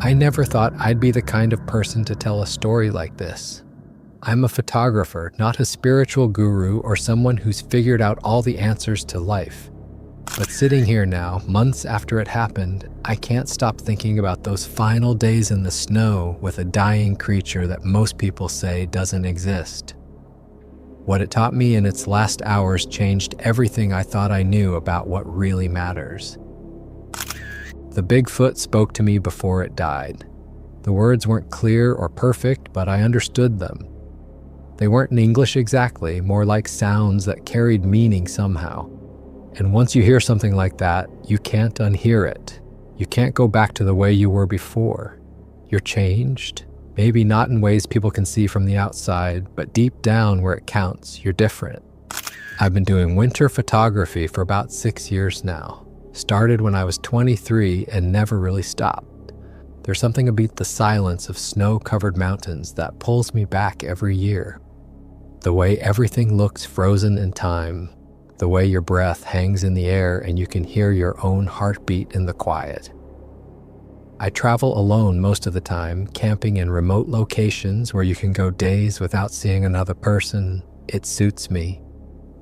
I never thought I'd be the kind of person to tell a story like this. I'm a photographer, not a spiritual guru or someone who's figured out all the answers to life. But sitting here now, months after it happened, I can't stop thinking about those final days in the snow with a dying creature that most people say doesn't exist. What it taught me in its last hours changed everything I thought I knew about what really matters. The Bigfoot spoke to me before it died. The words weren't clear or perfect, but I understood them. They weren't in English exactly, more like sounds that carried meaning somehow. And once you hear something like that, you can't unhear it. You can't go back to the way you were before. You're changed. Maybe not in ways people can see from the outside, but deep down where it counts, you're different. I've been doing winter photography for about 6 years now. Started when I was 23 and never really stopped. There's something about the silence of snow-covered mountains that pulls me back every year. The way everything looks frozen in time, the way your breath hangs in the air and you can hear your own heartbeat in the quiet. I travel alone most of the time, camping in remote locations where you can go days without seeing another person. It suits me.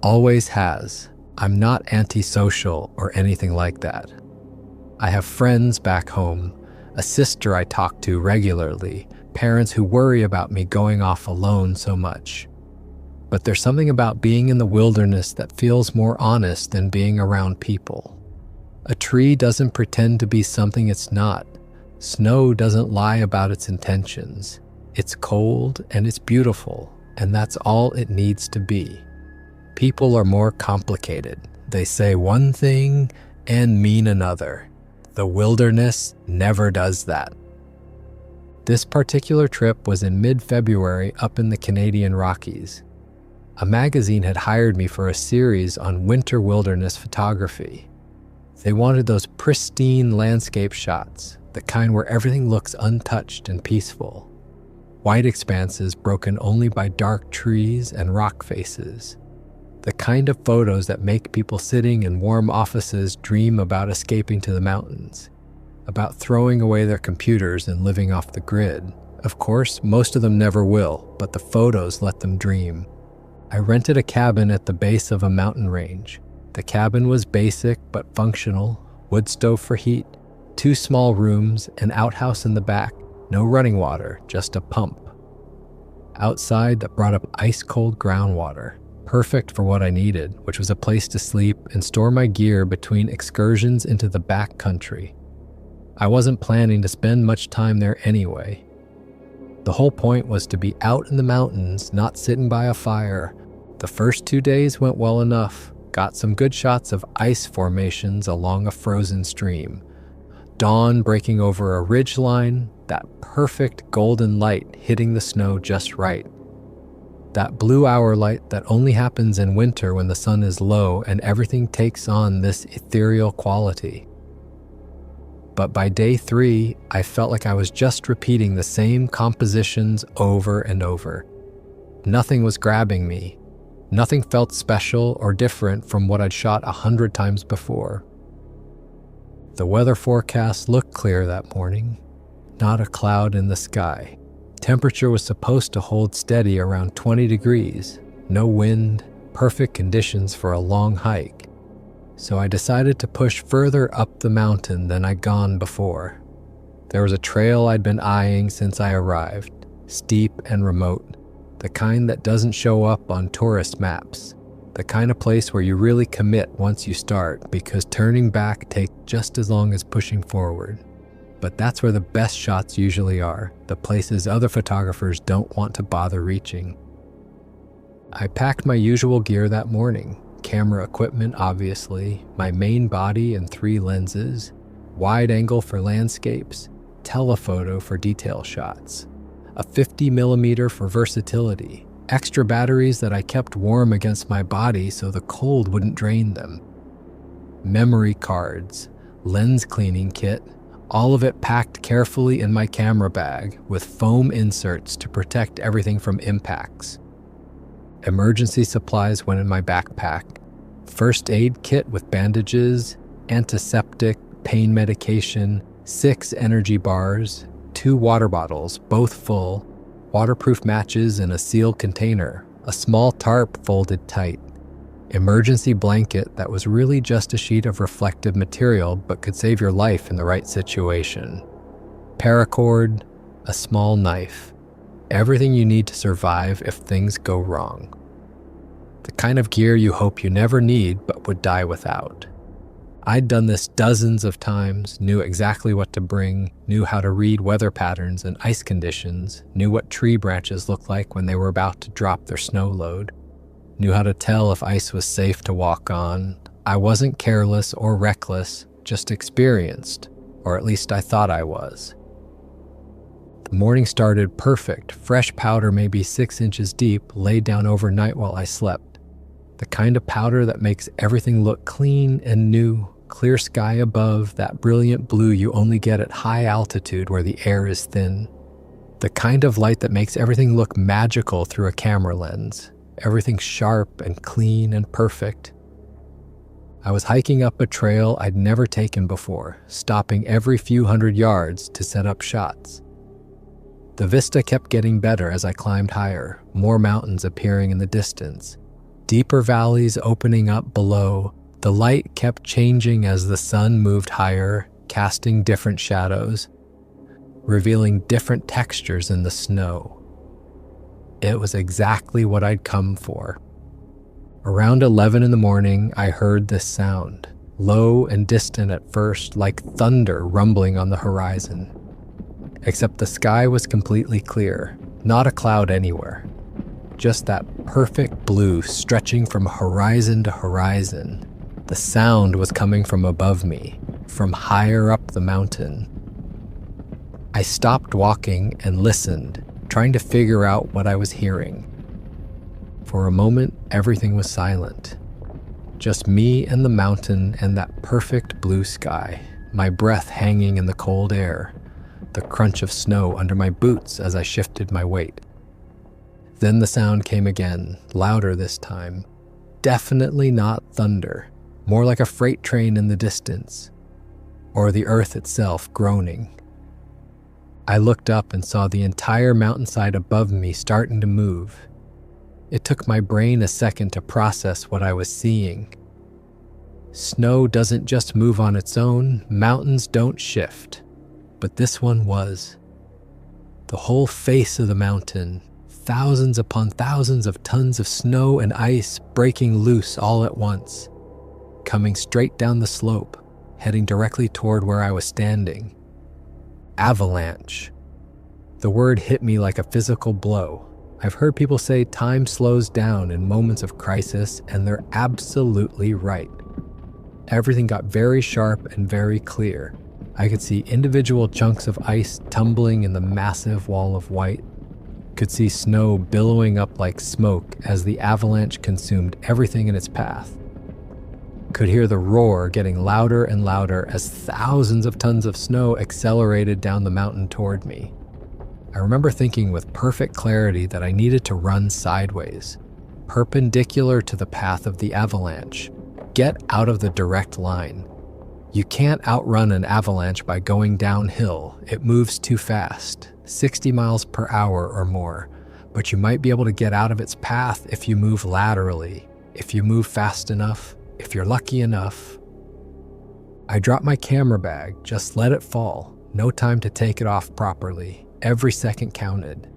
Always has. I'm not antisocial or anything like that. I have friends back home, a sister I talk to regularly, parents who worry about me going off alone so much. But there's something about being in the wilderness that feels more honest than being around people. A tree doesn't pretend to be something it's not. Snow doesn't lie about its intentions. It's cold and it's beautiful, and that's all it needs to be. People are more complicated. They say one thing and mean another. The wilderness never does that. This particular trip was in mid-February up in the Canadian Rockies. A magazine had hired me for a series on winter wilderness photography. They wanted those pristine landscape shots, the kind where everything looks untouched and peaceful. White expanses broken only by dark trees and rock faces. The kind of photos that make people sitting in warm offices dream about escaping to the mountains, about throwing away their computers and living off the grid. Of course, most of them never will, but the photos let them dream. I rented a cabin at the base of a mountain range. The cabin was basic but functional, wood stove for heat, 2 small rooms, an outhouse in the back, no running water, just a pump. Outside that brought up ice-cold groundwater, perfect for what I needed, which was a place to sleep and store my gear between excursions into the back country. I wasn't planning to spend much time there anyway. The whole point was to be out in the mountains, not sitting by a fire. The first 2 days went well enough. Got some good shots of ice formations along a frozen stream. Dawn breaking over a ridge line, that perfect golden light hitting the snow just right. That blue hour light that only happens in winter when the sun is low and everything takes on this ethereal quality. But by day 3, I felt like I was just repeating the same compositions over and over. Nothing was grabbing me. Nothing felt special or different from what I'd shot 100 times before. The weather forecast looked clear that morning. Not a cloud in the sky. Temperature was supposed to hold steady around 20 degrees. No wind, perfect conditions for a long hike. So I decided to push further up the mountain than I'd gone before. There was a trail I'd been eyeing since I arrived, steep and remote. The kind that doesn't show up on tourist maps. The kind of place where you really commit once you start, because turning back takes just as long as pushing forward. But that's where the best shots usually are, the places other photographers don't want to bother reaching. I packed my usual gear that morning. Camera equipment, obviously, my main body and 3 lenses, wide angle for landscapes, telephoto for detail shots. A 50mm for versatility, extra batteries that I kept warm against my body so the cold wouldn't drain them. Memory cards, lens cleaning kit, all of it packed carefully in my camera bag with foam inserts to protect everything from impacts. Emergency supplies went in my backpack. First aid kit with bandages, antiseptic, pain medication, 6 energy bars, 2 water bottles, both full, waterproof matches in a sealed container, a small tarp folded tight, emergency blanket that was really just a sheet of reflective material but could save your life in the right situation, paracord, a small knife, everything you need to survive if things go wrong. The kind of gear you hope you never need but would die without. I'd done this dozens of times, knew exactly what to bring, knew how to read weather patterns and ice conditions, knew what tree branches looked like when they were about to drop their snow load, knew how to tell if ice was safe to walk on. I wasn't careless or reckless, just experienced, or at least I thought I was. The morning started perfect, fresh powder maybe 6 inches deep, laid down overnight while I slept. The kind of powder that makes everything look clean and new, clear sky above, that brilliant blue you only get at high altitude where the air is thin. The kind of light that makes everything look magical through a camera lens, everything sharp and clean and perfect. I was hiking up a trail I'd never taken before, stopping every few hundred yards to set up shots. The vista kept getting better as I climbed higher, more mountains appearing in the distance. Deeper valleys opening up below, the light kept changing as the sun moved higher, casting different shadows, revealing different textures in the snow. It was exactly what I'd come for. Around 11 in the morning, I heard this sound, low and distant at first, like thunder rumbling on the horizon. Except the sky was completely clear, not a cloud anywhere. Just that perfect blue stretching from horizon to horizon. The sound was coming from above me, from higher up the mountain. I stopped walking and listened, trying to figure out what I was hearing. For a moment, everything was silent. Just me and the mountain and that perfect blue sky, my breath hanging in the cold air, the crunch of snow under my boots as I shifted my weight. Then the sound came again, louder this time. Definitely not thunder, more like a freight train in the distance, or the earth itself groaning. I looked up and saw the entire mountainside above me starting to move. It took my brain a second to process what I was seeing. Snow doesn't just move on its own, mountains don't shift, but this one was. The whole face of the mountain, thousands upon thousands of tons of snow and ice breaking loose all at once, coming straight down the slope, heading directly toward where I was standing. Avalanche. The word hit me like a physical blow. I've heard people say time slows down in moments of crisis, and they're absolutely right. Everything got very sharp and very clear. I could see individual chunks of ice tumbling in the massive wall of white. Could see snow billowing up like smoke as the avalanche consumed everything in its path. Could hear the roar getting louder and louder as thousands of tons of snow accelerated down the mountain toward me. I remember thinking with perfect clarity that I needed to run sideways, perpendicular to the path of the avalanche. Get out of the direct line. You can't outrun an avalanche by going downhill. It moves too fast, 60 miles per hour or more, but you might be able to get out of its path if you move laterally, if you move fast enough, if you're lucky enough. I dropped my camera bag, just let it fall, no time to take it off properly. Every second counted.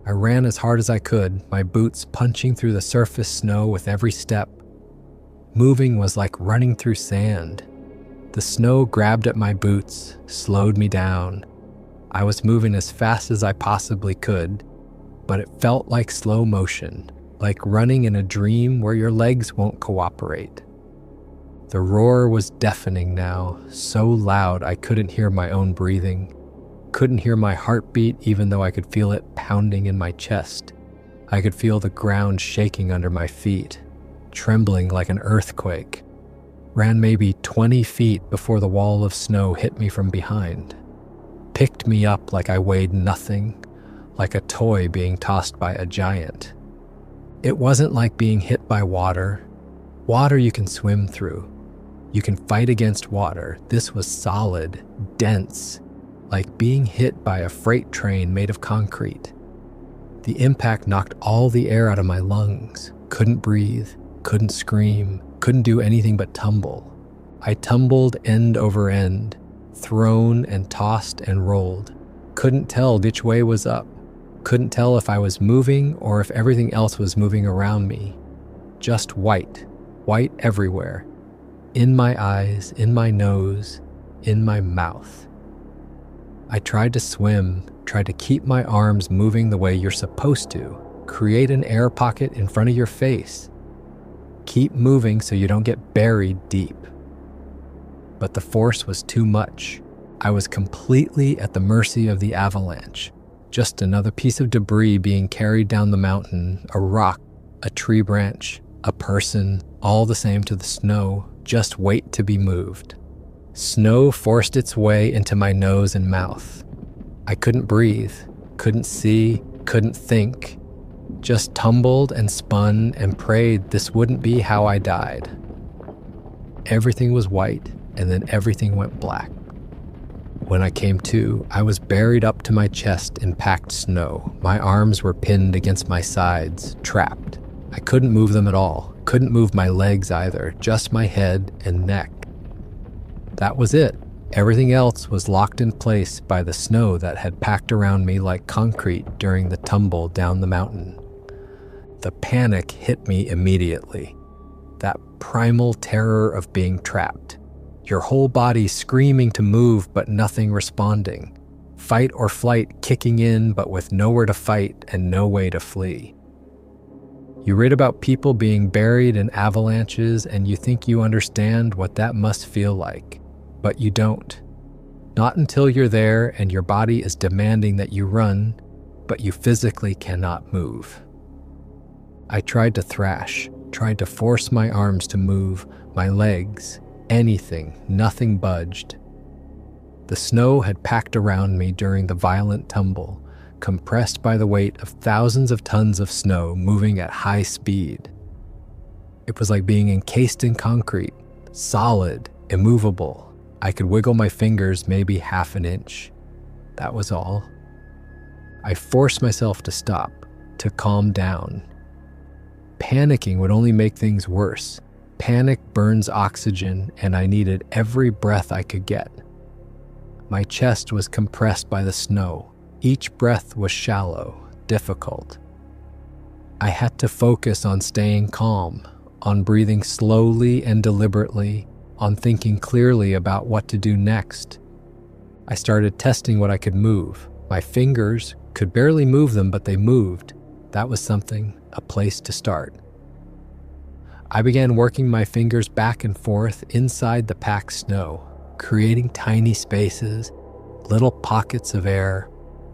I ran as hard as I could, my boots punching through the surface snow with every step. Moving was like running through sand. The snow grabbed at my boots, slowed me down. I was moving as fast as I possibly could, but it felt like slow motion, like running in a dream where your legs won't cooperate. The roar was deafening now, so loud I couldn't hear my own breathing. Couldn't hear my heartbeat even though I could feel it pounding in my chest. I could feel the ground shaking under my feet, trembling like an earthquake. Ran maybe 20 feet before the wall of snow hit me from behind. Picked me up like I weighed nothing, like a toy being tossed by a giant. It wasn't like being hit by water. Water you can swim through. You can fight against water. This was solid, dense, like being hit by a freight train made of concrete. The impact knocked all the air out of my lungs. Couldn't breathe, couldn't scream, couldn't do anything but tumble. I tumbled end over end, thrown and tossed and rolled. Couldn't tell which way was up. Couldn't tell if I was moving or if everything else was moving around me. Just white everywhere. In my eyes, in my nose, in my mouth. I tried to swim, tried to keep my arms moving the way you're supposed to. Create an air pocket in front of your face. Keep moving so you don't get buried deep. But the force was too much. I was completely at the mercy of the avalanche. Just another piece of debris being carried down the mountain, a rock, a tree branch, a person, all the same to the snow, just wait to be moved. Snow forced its way into my nose and mouth. I couldn't breathe, couldn't see, couldn't think. Just tumbled and spun and prayed this wouldn't be how I died. Everything was white, and then everything went black. When I came to, I was buried up to my chest in packed snow. My arms were pinned against my sides, trapped. I couldn't move them at all, couldn't move my legs either, just my head and neck. That was it. Everything else was locked in place by the snow that had packed around me like concrete during the tumble down the mountain. The panic hit me immediately. That primal terror of being trapped. Your whole body screaming to move but nothing responding. Fight or flight kicking in but with nowhere to fight and no way to flee. You read about people being buried in avalanches and you think you understand what that must feel like, but you don't. Not until you're there and your body is demanding that you run, but you physically cannot move. I tried to thrash, tried to force my arms to move, my legs, anything, nothing budged. The snow had packed around me during the violent tumble, compressed by the weight of thousands of tons of snow moving at high speed. It was like being encased in concrete, solid, immovable. I could wiggle my fingers maybe half an inch. That was all. I forced myself to stop, to calm down. Panicking would only make things worse. Panic burns oxygen, and I needed every breath I could get. My chest was compressed by the snow. Each breath was shallow, difficult. I had to focus on staying calm, on breathing slowly and deliberately, on thinking clearly about what to do next. I started testing what I could move. My fingers could barely move them, but they moved. That was something, a place to start. I began working my fingers back and forth inside the packed snow, creating tiny spaces, little pockets of air,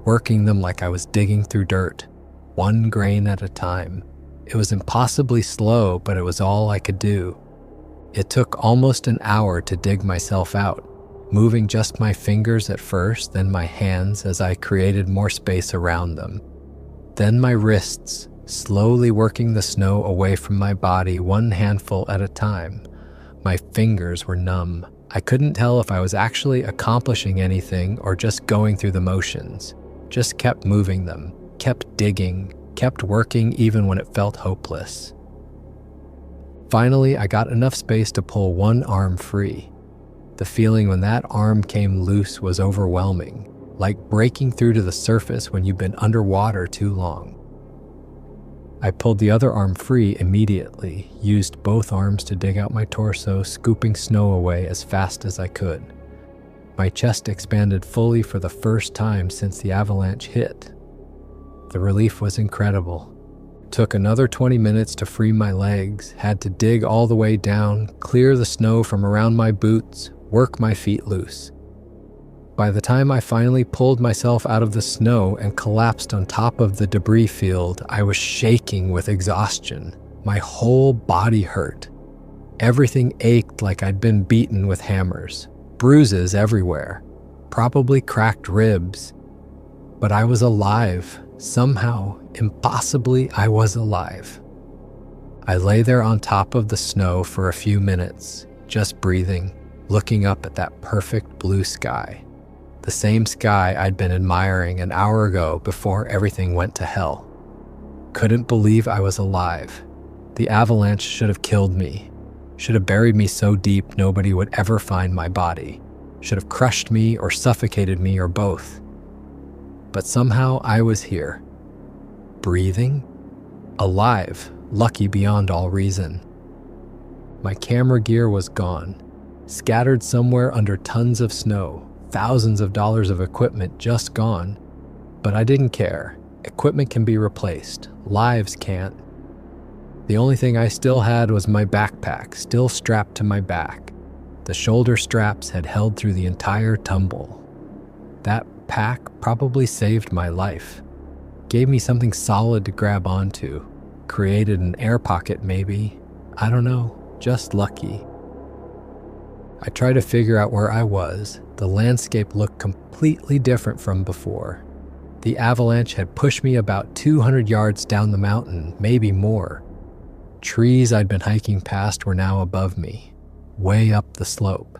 working them like I was digging through dirt, one grain at a time. It was impossibly slow, but it was all I could do. It took almost an hour to dig myself out, moving just my fingers at first, then my hands as I created more space around them. Then my wrists, slowly working the snow away from my body one handful at a time. My fingers were numb. I couldn't tell if I was actually accomplishing anything or just going through the motions. Just kept moving them, kept digging, kept working even when it felt hopeless. Finally, I got enough space to pull one arm free. The feeling when that arm came loose was overwhelming, like breaking through to the surface when you've been underwater too long. I pulled the other arm free immediately, used both arms to dig out my torso, scooping snow away as fast as I could. My chest expanded fully for the first time since the avalanche hit. The relief was incredible. Took another 20 minutes to free my legs, had to dig all the way down, clear the snow from around my boots, work my feet loose. By the time I finally pulled myself out of the snow and collapsed on top of the debris field, I was shaking with exhaustion. My whole body hurt. Everything ached like I'd been beaten with hammers. Bruises everywhere. Probably cracked ribs. But I was alive. Somehow, impossibly, I was alive. I lay there on top of the snow for a few minutes, just breathing, looking up at that perfect blue sky. The same sky I'd been admiring an hour ago before everything went to hell. Couldn't believe I was alive. The avalanche should have killed me. Should have buried me so deep nobody would ever find my body. Should have crushed me or suffocated me or both. But somehow I was here. Breathing? Alive, lucky beyond all reason. My camera gear was gone, scattered somewhere under tons of snow, thousands of dollars of equipment just gone. But I didn't care. Equipment can be replaced, lives can't. The only thing I still had was my backpack, still strapped to my back. The shoulder straps had held through the entire tumble. That pack probably saved my life. Gave me something solid to grab onto. Created an air pocket maybe. I don't know, just lucky. I tried to figure out where I was. The landscape looked completely different from before. The avalanche had pushed me about 200 yards down the mountain, maybe more. Trees I'd been hiking past were now above me, way up the slope.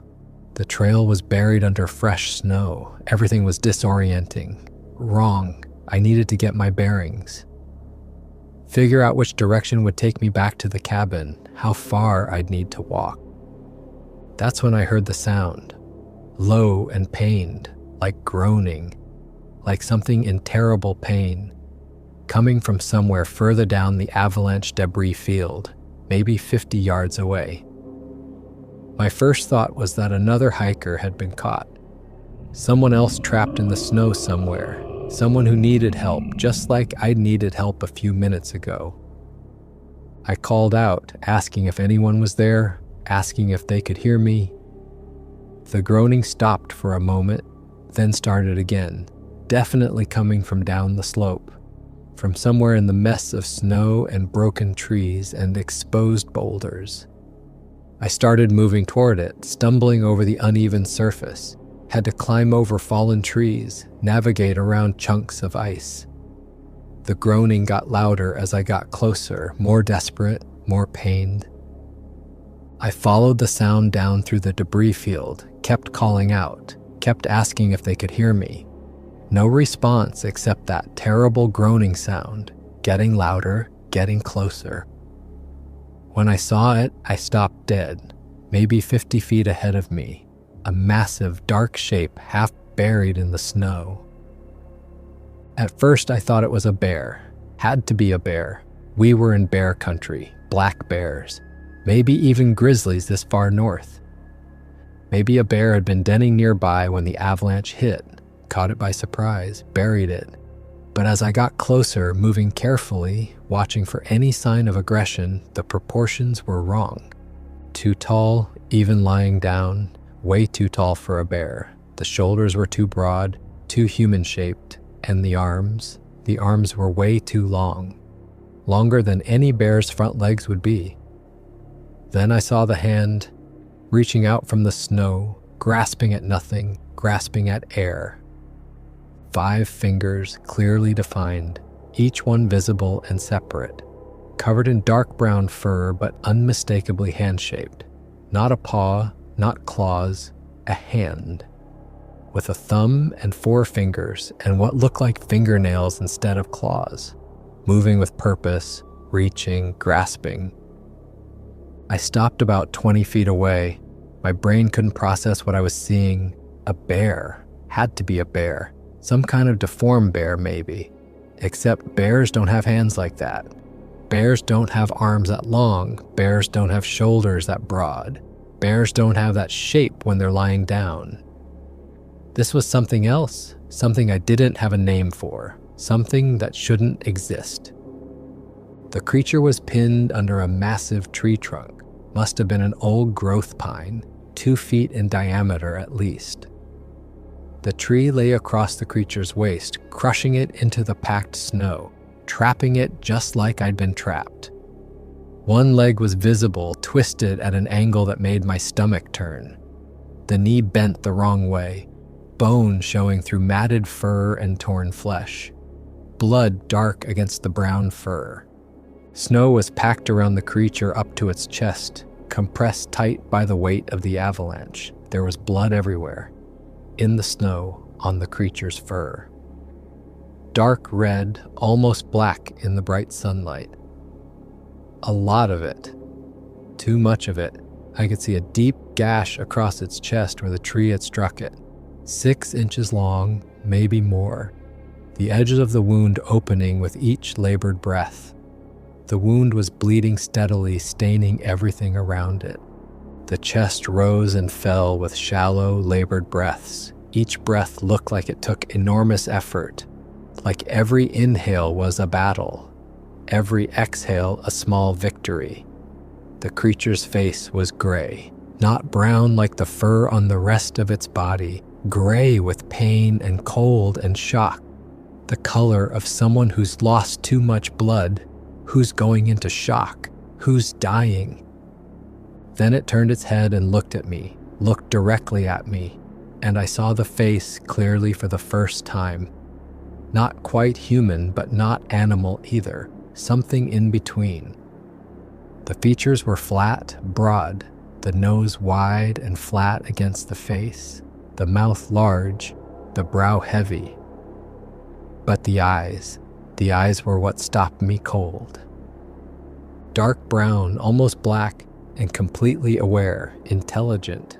The trail was buried under fresh snow. Everything was disorienting. Wrong. I needed to get my bearings. Figure out which direction would take me back to the cabin, how far I'd need to walk. That's when I heard the sound. Low and pained, like groaning, like something in terrible pain, coming from somewhere further down the avalanche debris field, maybe 50 yards away. My first thought was that another hiker had been caught. Someone else trapped in the snow somewhere, someone who needed help, just like I needed help a few minutes ago. I called out, asking if anyone was there, asking if they could hear me. The groaning stopped for a moment, then started again, definitely coming from down the slope, from somewhere in the mess of snow and broken trees and exposed boulders. I started moving toward it, stumbling over the uneven surface, had to climb over fallen trees, navigate around chunks of ice. The groaning got louder as I got closer, more desperate, more pained. I followed the sound down through the debris field, kept calling out, kept asking if they could hear me. No response except that terrible groaning sound, getting louder, getting closer. When I saw it, I stopped dead, maybe 50 feet ahead of me, a massive dark shape half buried in the snow. At first I thought it was a bear. Had to be a bear. We were in bear country, black bears, maybe even grizzlies this far north. Maybe a bear had been denning nearby when the avalanche hit, caught it by surprise, buried it. But as I got closer, moving carefully, watching for any sign of aggression, the proportions were wrong. Too tall, even lying down, way too tall for a bear. The shoulders were too broad, too human-shaped, and the arms were way too long. Longer than any bear's front legs would be. Then I saw the hand, reaching out from the snow, grasping at nothing, grasping at air. 5 fingers clearly defined, each one visible and separate, covered in dark brown fur but unmistakably hand-shaped. Not a paw, not claws, a hand. With a thumb and 4 fingers and what looked like fingernails instead of claws. Moving with purpose, reaching, grasping. I stopped about 20 feet away. My brain couldn't process what I was seeing. A bear. Had to be a bear. Some kind of deformed bear, maybe. Except bears don't have hands like that. Bears don't have arms that long. Bears don't have shoulders that broad. Bears don't have that shape when they're lying down. This was something else, something I didn't have a name for, something that shouldn't exist. The creature was pinned under a massive tree trunk. Must have been an old growth pine, 2 feet in diameter at least. The tree lay across the creature's waist, crushing it into the packed snow, trapping it just like I'd been trapped. One leg was visible, twisted at an angle that made my stomach turn. The knee bent the wrong way, bone showing through matted fur and torn flesh. Blood dark against the brown fur. Snow was packed around the creature up to its chest, compressed tight by the weight of the avalanche. There was blood everywhere. In the snow, on the creature's fur. Dark red, almost black in the bright sunlight. A lot of it. Too much of it. I could see a deep gash across its chest where the tree had struck it. 6 inches long, maybe more. The edges of the wound opening with each labored breath. The wound was bleeding steadily, staining everything around it. The chest rose and fell with shallow, labored breaths. Each breath looked like it took enormous effort, like every inhale was a battle, every exhale a small victory. The creature's face was gray, not brown like the fur on the rest of its body, gray with pain and cold and shock, the color of someone who's lost too much blood, who's going into shock, who's dying. Then it turned its head and looked at me, looked directly at me, and I saw the face clearly for the first time. Not quite human, but not animal either, something in between. The features were flat, broad, the nose wide and flat against the face, the mouth large, the brow heavy. But the eyes were what stopped me cold. Dark brown, almost black, and completely aware, intelligent.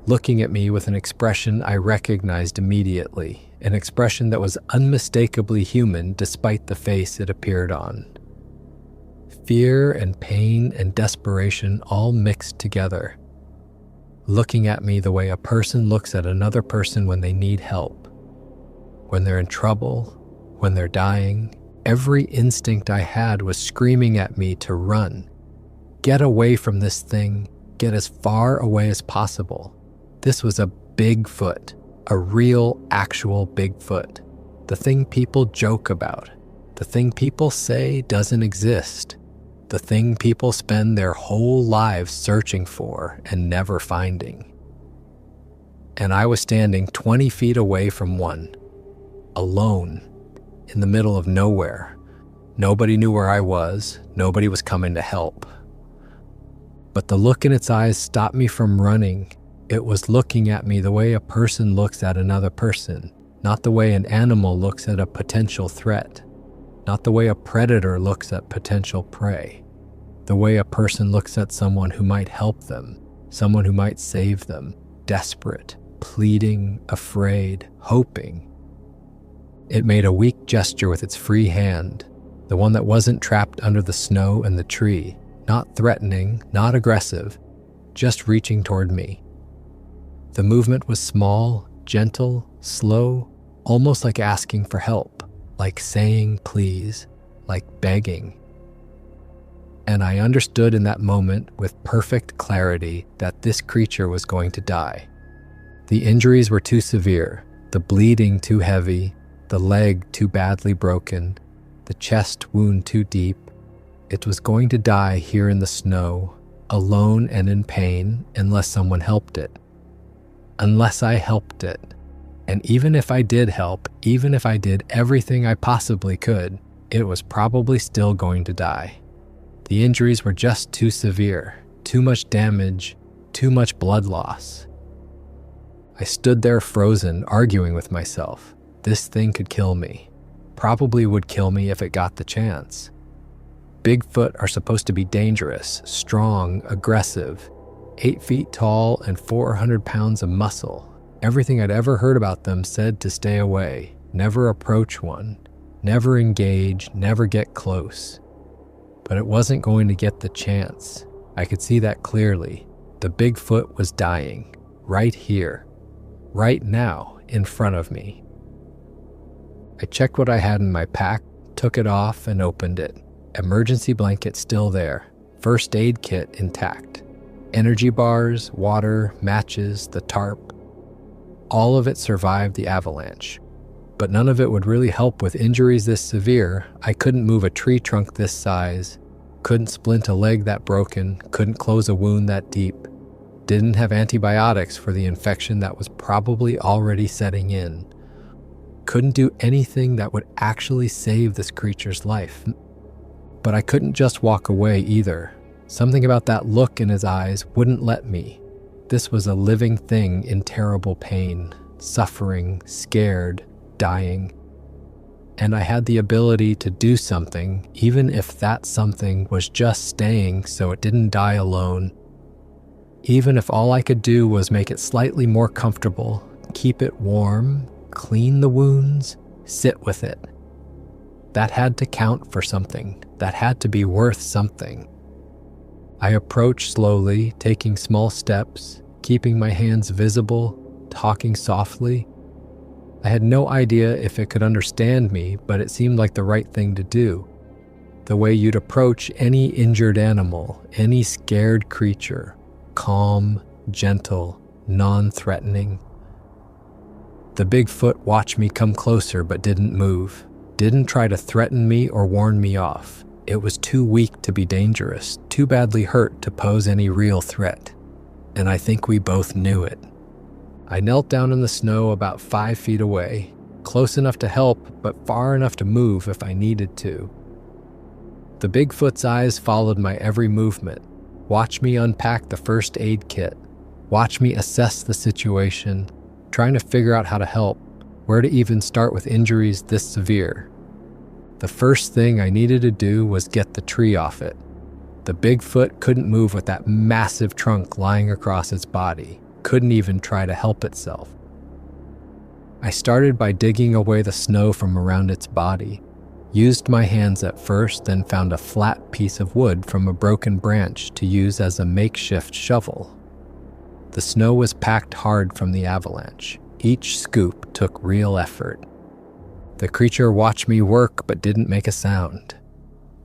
Looking at me with an expression I recognized immediately, an expression that was unmistakably human despite the face it appeared on. Fear and pain and desperation all mixed together. Looking at me the way a person looks at another person when they need help. When they're in trouble, when they're dying, every instinct I had was screaming at me to run. Get away from this thing, get as far away as possible. This was a Bigfoot, a real, actual Bigfoot. The thing people joke about, the thing people say doesn't exist, the thing people spend their whole lives searching for and never finding. And I was standing 20 feet away from one, alone, in the middle of nowhere. Nobody knew where I was, nobody was coming to help. But the look in its eyes stopped me from running. It was looking at me the way a person looks at another person, not the way an animal looks at a potential threat, not the way a predator looks at potential prey, the way a person looks at someone who might help them, someone who might save them, desperate, pleading, afraid, hoping. It made a weak gesture with its free hand, the one that wasn't trapped under the snow and the tree, not threatening, not aggressive, just reaching toward me. The movement was small, gentle, slow, almost like asking for help, like saying please, like begging. And I understood in that moment with perfect clarity that this creature was going to die. The injuries were too severe, the bleeding too heavy, the leg too badly broken, the chest wound too deep. It was going to die here in the snow, alone and in pain, unless someone helped it. Unless I helped it. And even if I did help, even if I did everything I possibly could, it was probably still going to die. The injuries were just too severe, too much damage, too much blood loss. I stood there frozen, arguing with myself. This thing could kill me. Probably would kill me if it got the chance. Bigfoot are supposed to be dangerous, strong, aggressive, 8 feet tall and 400 pounds of muscle. Everything I'd ever heard about them said to stay away, never approach one, never engage, never get close. But it wasn't going to get the chance. I could see that clearly. The Bigfoot was dying, right here, right now, in front of me. I checked what I had in my pack, took it off and opened it. Emergency blanket still there, first aid kit intact. Energy bars, water, matches, the tarp. All of it survived the avalanche. But none of it would really help with injuries this severe. I couldn't move a tree trunk this size, couldn't splint a leg that broken, couldn't close a wound that deep, didn't have antibiotics for the infection that was probably already setting in. Couldn't do anything that would actually save this creature's life. But I couldn't just walk away either. Something about that look in his eyes wouldn't let me. This was a living thing in terrible pain, suffering, scared, dying. And I had the ability to do something, even if that something was just staying so it didn't die alone. Even if all I could do was make it slightly more comfortable, keep it warm, clean the wounds, sit with it. That had to count for something. That had to be worth something. I approached slowly, taking small steps, keeping my hands visible, talking softly. I had no idea if it could understand me, but it seemed like the right thing to do. The way you'd approach any injured animal, any scared creature. Calm, gentle, non-threatening. The Bigfoot watched me come closer but didn't move. Didn't try to threaten me or warn me off. It was too weak to be dangerous, too badly hurt to pose any real threat. And I think we both knew it. I knelt down in the snow about 5 feet away, close enough to help, but far enough to move if I needed to. The Bigfoot's eyes followed my every movement, watched me unpack the first aid kit, watched me assess the situation, trying to figure out how to help, where to even start with injuries this severe. The first thing I needed to do was get the tree off it. The Bigfoot couldn't move with that massive trunk lying across its body. Couldn't even try to help itself. I started by digging away the snow from around its body. Used my hands at first, then found a flat piece of wood from a broken branch to use as a makeshift shovel. The snow was packed hard from the avalanche. Each scoop took real effort. The creature watched me work but didn't make a sound.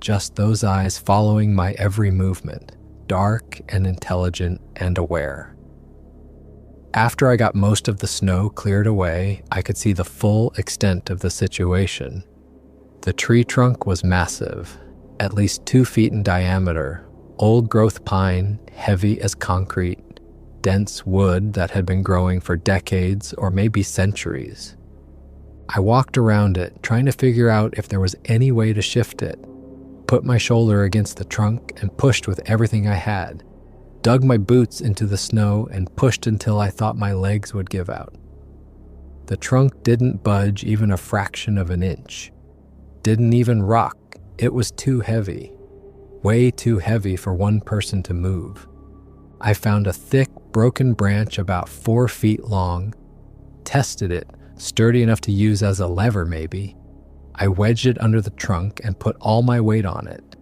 Just those eyes following my every movement, dark and intelligent and aware. After I got most of the snow cleared away, I could see the full extent of the situation. The tree trunk was massive, at least 2 feet in diameter, old-growth pine, heavy as concrete, dense wood that had been growing for decades or maybe centuries. I walked around it, trying to figure out if there was any way to shift it, put my shoulder against the trunk and pushed with everything I had. Dug my boots into the snow and pushed until I thought my legs would give out. The trunk didn't budge even a fraction of an inch. Didn't even rock. It was too heavy. Way too heavy for one person to move. I found a thick, broken branch about 4 feet long, tested it, sturdy enough to use as a lever maybe. I wedged it under the trunk and put all my weight on it.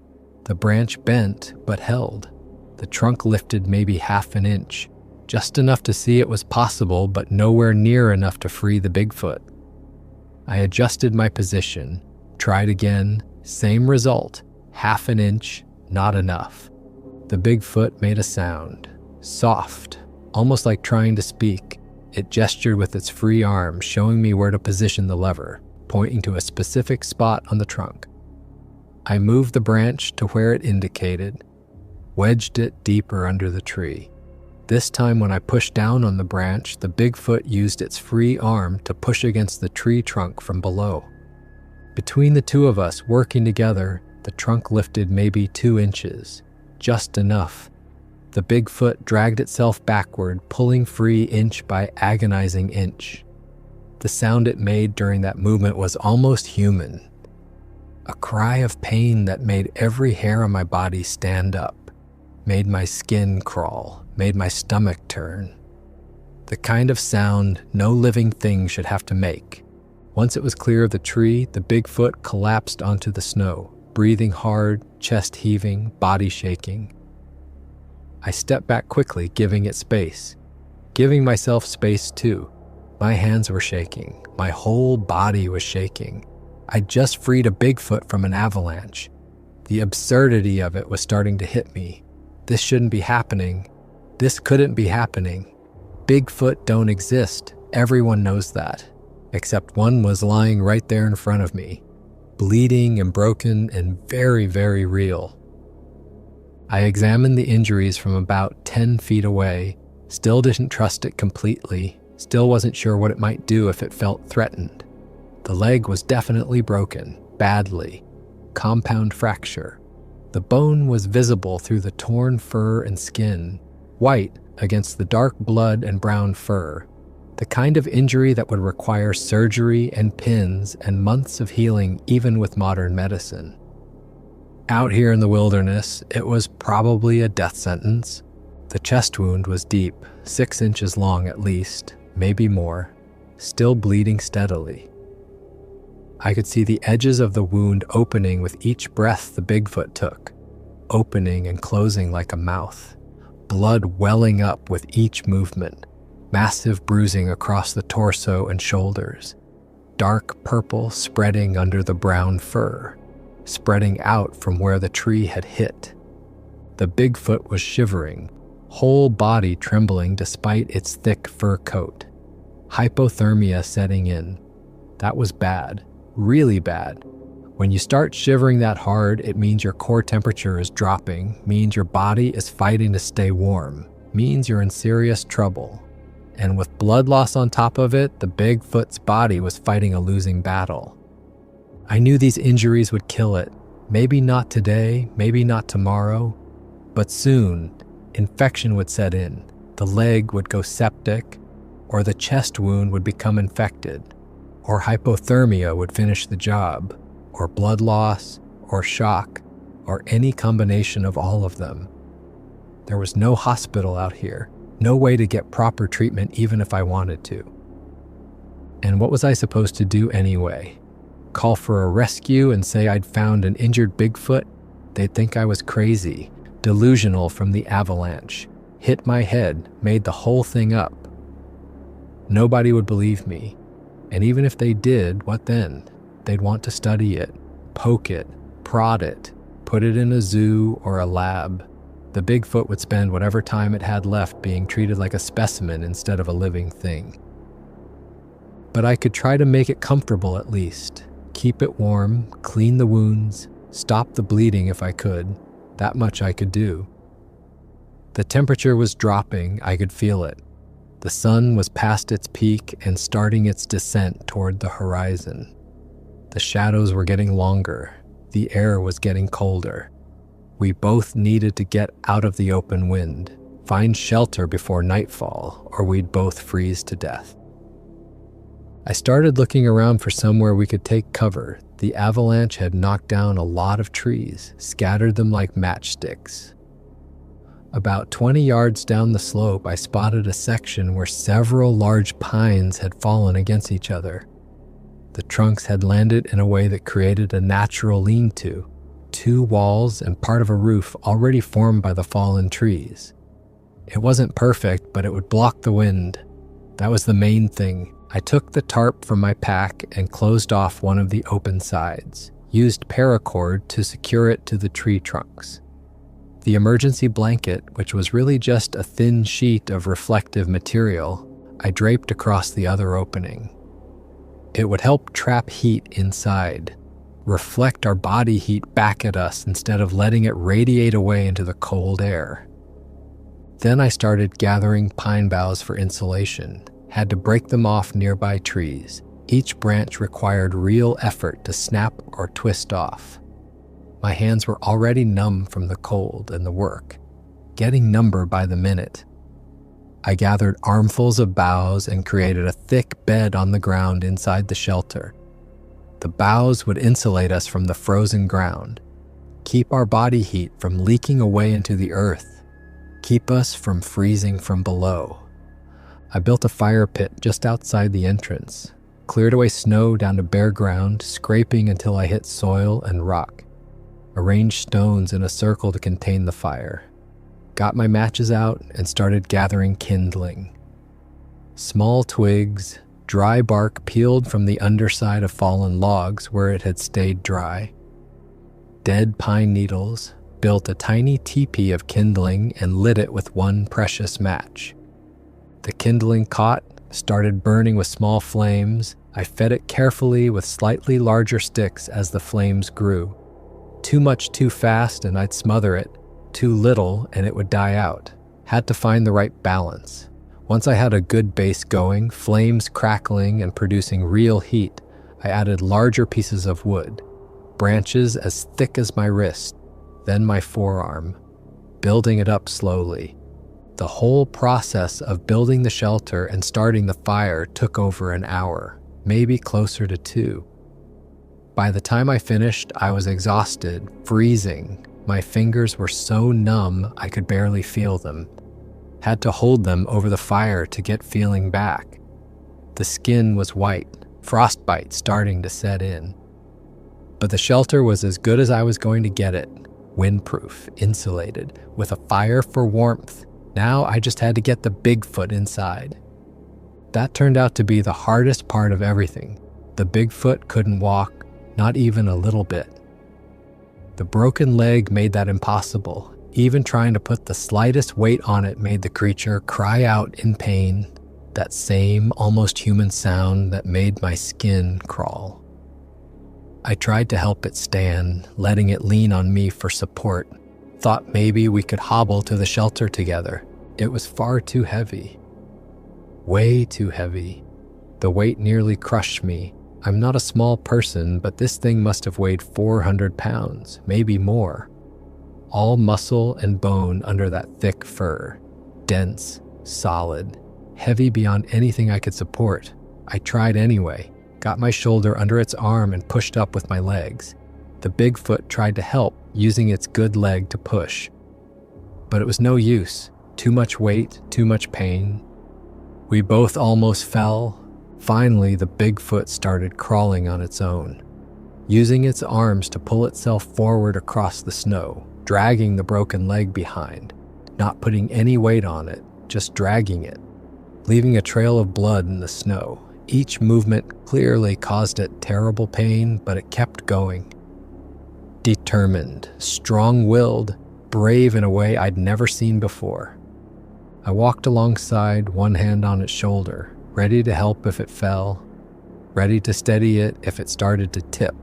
The branch bent but held. The trunk lifted maybe half an inch, just enough to see it was possible, but nowhere near enough to free the Bigfoot. I adjusted my position, tried again, same result, half an inch, not enough. The Bigfoot made a sound, soft, almost like trying to speak. It gestured with its free arm, showing me where to position the lever, pointing to a specific spot on the trunk. I moved the branch to where it indicated, wedged it deeper under the tree. This time when I pushed down on the branch, the Bigfoot used its free arm to push against the tree trunk from below. Between the two of us working together, the trunk lifted maybe 2 inches, just enough. The Bigfoot dragged itself backward, pulling free inch by agonizing inch. The sound it made during that movement was almost human. A cry of pain that made every hair on my body stand up. Made my skin crawl, made my stomach turn. The kind of sound no living thing should have to make. Once it was clear of the tree, the Bigfoot collapsed onto the snow, breathing hard, chest heaving, body shaking. I stepped back quickly, giving it space. Giving myself space too. My hands were shaking. My whole body was shaking. I'd just freed a Bigfoot from an avalanche. The absurdity of it was starting to hit me. This shouldn't be happening. This couldn't be happening. Bigfoot don't exist. Everyone knows that. Except one was lying right there in front of me, bleeding and broken and very, very real. I examined the injuries from about 10 feet away, still didn't trust it completely, still wasn't sure what it might do if it felt threatened. The leg was definitely broken, badly, compound fracture. The bone was visible through the torn fur and skin, white against the dark blood and brown fur. The kind of injury that would require surgery and pins and months of healing even with modern medicine. Out here in the wilderness, it was probably a death sentence. The chest wound was deep, 6 inches long at least, maybe more, still bleeding steadily. I could see the edges of the wound opening with each breath the Bigfoot took, opening and closing like a mouth, blood welling up with each movement, massive bruising across the torso and shoulders, dark purple spreading under the brown fur, spreading out from where the tree had hit. The Bigfoot was shivering, whole body trembling despite its thick fur coat. Hypothermia setting in. That was bad, really bad. When you start shivering that hard, it means your core temperature is dropping, means your body is fighting to stay warm, means you're in serious trouble. And with blood loss on top of it, the Bigfoot's body was fighting a losing battle. I knew these injuries would kill it. Maybe not today, maybe not tomorrow, but soon, infection would set in. The leg would go septic, or the chest wound would become infected, or hypothermia would finish the job, or blood loss, or shock, or any combination of all of them. There was no hospital out here, no way to get proper treatment even if I wanted to. And what was I supposed to do anyway? Call for a rescue and say I'd found an injured Bigfoot? They'd think I was crazy, delusional from the Avalanche, hit my head, made the whole thing up. Nobody would believe me. And even if they did, what then? They'd want to study it, poke it, prod it, put it in a zoo or a lab. The Bigfoot would spend whatever time it had left being treated like a specimen instead of a living thing. But I could try to make it comfortable at least. Keep it warm, clean the wounds, stop the bleeding if I could. That much I could do. The temperature was dropping, I could feel it. The sun was past its peak and starting its descent toward the horizon. The shadows were getting longer. The air was getting colder. We both needed to get out of the open wind, find shelter before nightfall, or we'd both freeze to death. I started looking around for somewhere we could take cover. The avalanche had knocked down a lot of trees, scattered them like matchsticks. About 20 yards down the slope, I spotted a section where several large pines had fallen against each other. The trunks had landed in a way that created a natural lean-to, 2 walls and part of a roof already formed by the fallen trees. It wasn't perfect, but it would block the wind. That was the main thing. I took the tarp from my pack and closed off one of the open sides, used paracord to secure it to the tree trunks. The emergency blanket, which was really just a thin sheet of reflective material, I draped across the other opening. It would help trap heat inside, reflect our body heat back at us instead of letting it radiate away into the cold air. Then I started gathering pine boughs for insulation, had to break them off nearby trees. Each branch required real effort to snap or twist off. My hands were already numb from the cold and the work, getting number by the minute. I gathered armfuls of boughs and created a thick bed on the ground inside the shelter. The boughs would insulate us from the frozen ground, keep our body heat from leaking away into the earth, keep us from freezing from below. I built a fire pit just outside the entrance, cleared away snow down to bare ground, scraping until I hit soil and rock, arranged stones in a circle to contain the fire, got my matches out and started gathering kindling. Small twigs, dry bark peeled from the underside of fallen logs where it had stayed dry, dead pine needles, built a tiny teepee of kindling and lit it with one precious match. The kindling caught, started burning with small flames. I fed it carefully with slightly larger sticks as the flames grew. Too much too fast and I'd smother it. Too little and it would die out. Had to find the right balance. Once I had a good base going, flames crackling and producing real heat, I added larger pieces of wood, branches as thick as my wrist, then my forearm, building it up slowly. The whole process of building the shelter and starting the fire took over an hour, maybe closer to 2. By the time I finished, I was exhausted, freezing. My fingers were so numb I could barely feel them. Had to hold them over the fire to get feeling back. The skin was white, frostbite starting to set in. But the shelter was as good as I was going to get it. Windproof, insulated, with a fire for warmth. Now I just had to get the Bigfoot inside. That turned out to be the hardest part of everything. The Bigfoot couldn't walk, not even a little bit. The broken leg made that impossible. Even trying to put the slightest weight on it made the creature cry out in pain, that same almost human sound that made my skin crawl. I tried to help it stand, letting it lean on me for support. Thought maybe we could hobble to the shelter together. It was far too heavy. Way too heavy. The weight nearly crushed me. I'm not a small person, but this thing must have weighed 400 pounds, maybe more. All muscle and bone under that thick fur. Dense, solid, heavy beyond anything I could support. I tried anyway, got my shoulder under its arm and pushed up with my legs. The Bigfoot tried to help, using its good leg to push. But it was no use. Too much weight, too much pain. We both almost fell. Finally, the Bigfoot started crawling on its own, using its arms to pull itself forward across the snow, dragging the broken leg behind, not putting any weight on it, just dragging it, leaving a trail of blood in the snow. Each movement clearly caused it terrible pain, but it kept going. Determined, strong-willed, brave in a way I'd never seen before. I walked alongside, one hand on its shoulder, ready to help if it fell, ready to steady it if it started to tip.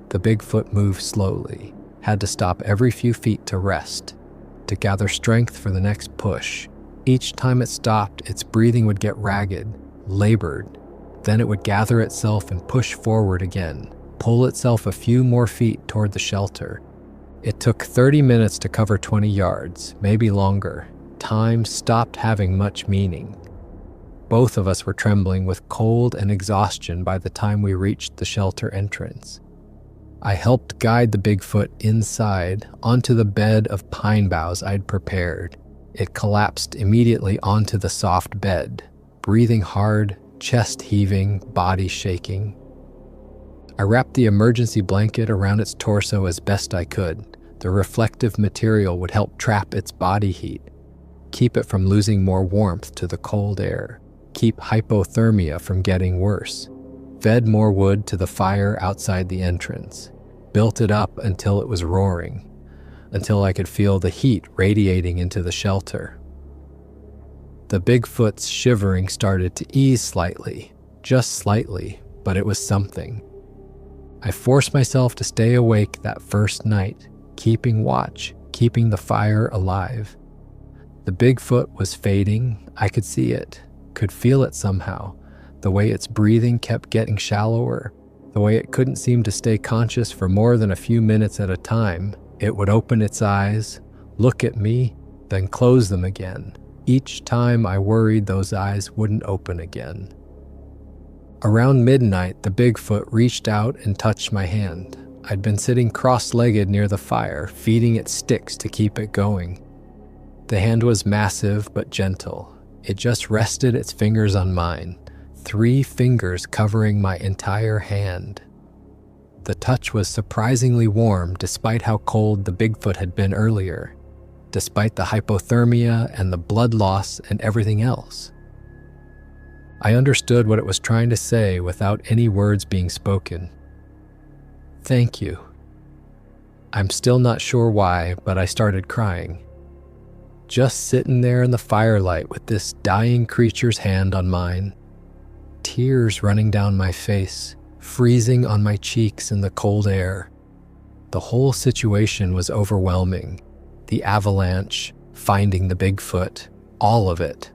The Bigfoot moved slowly, had to stop every few feet to rest, to gather strength for the next push. Each time it stopped, its breathing would get ragged, labored. Then it would gather itself and push forward again, pull itself a few more feet toward the shelter. It took 30 minutes to cover 20 yards, maybe longer. Time stopped having much meaning. Both of us were trembling with cold and exhaustion by the time we reached the shelter entrance. I helped guide the Bigfoot inside, onto the bed of pine boughs I'd prepared. It collapsed immediately onto the soft bed, breathing hard, chest heaving, body shaking. I wrapped the emergency blanket around its torso as best I could. The reflective material would help trap its body heat, keep it from losing more warmth to the cold air, keep hypothermia from getting worse. Fed more wood to the fire outside the entrance, built it up until it was roaring, until I could feel the heat radiating into the shelter. The Bigfoot's shivering started to ease slightly, just slightly, but it was something. I forced myself to stay awake that first night, keeping watch, keeping the fire alive. The Bigfoot was fading. I could see it, could feel it somehow. The way its breathing kept getting shallower, the way it couldn't seem to stay conscious for more than a few minutes at a time. It would open its eyes, look at me, then close them again. Each time I worried those eyes wouldn't open again. Around midnight, the Bigfoot reached out and touched my hand. I'd been sitting cross-legged near the fire, feeding it sticks to keep it going. The hand was massive but gentle. It just rested its fingers on mine, 3 fingers covering my entire hand. The touch was surprisingly warm despite how cold the Bigfoot had been earlier, despite the hypothermia and the blood loss and everything else. I understood what it was trying to say without any words being spoken. Thank you. I'm still not sure why, but I started crying. Just sitting there in the firelight with this dying creature's hand on mine, tears running down my face, freezing on my cheeks in the cold air. The whole situation was overwhelming. The avalanche, finding the Bigfoot, all of it.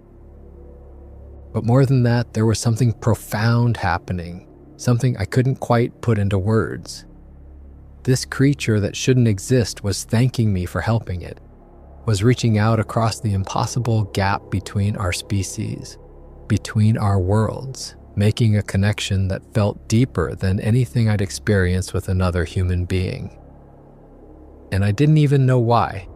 But more than that, there was something profound happening, something I couldn't quite put into words. This creature that shouldn't exist was thanking me for helping it. was reaching out across the impossible gap between our species, between our worlds, making a connection that felt deeper than anything I'd experienced with another human being. And I didn't even know why.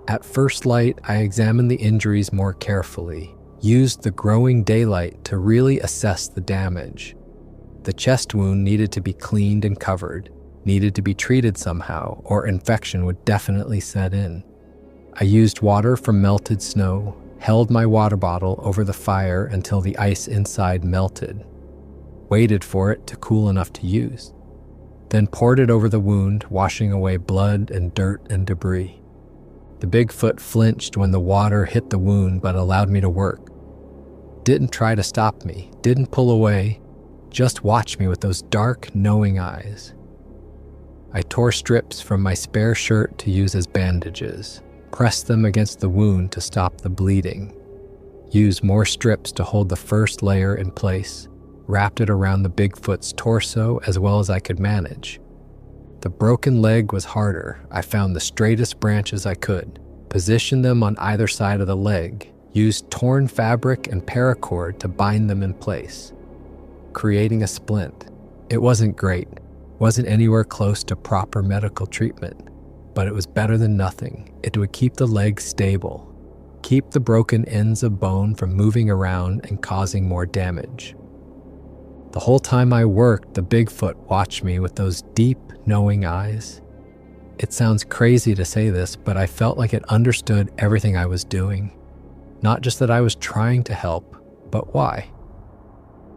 At first light, I examined the injuries more carefully, used the growing daylight to really assess the damage. The chest wound needed to be cleaned and covered, needed to be treated somehow, or infection would definitely set in. I used water from melted snow, held my water bottle over the fire until the ice inside melted, waited for it to cool enough to use, then poured it over the wound, washing away blood and dirt and debris. The Bigfoot flinched when the water hit the wound but allowed me to work. Didn't try to stop me, didn't pull away, just watched me with those dark, knowing eyes. I tore strips from my spare shirt to use as bandages, pressed them against the wound to stop the bleeding, used more strips to hold the first layer in place, wrapped it around the Bigfoot's torso as well as I could manage. The broken leg was harder. I found the straightest branches I could, positioned them on either side of the leg, used torn fabric and paracord to bind them in place, creating a splint. It wasn't great, wasn't anywhere close to proper medical treatment, but it was better than nothing. It would keep the leg stable, keep the broken ends of bone from moving around and causing more damage. The whole time I worked, the Bigfoot watched me with those deep, knowing eyes. It sounds crazy to say this, but I felt like it understood everything I was doing. Not just that I was trying to help, but why.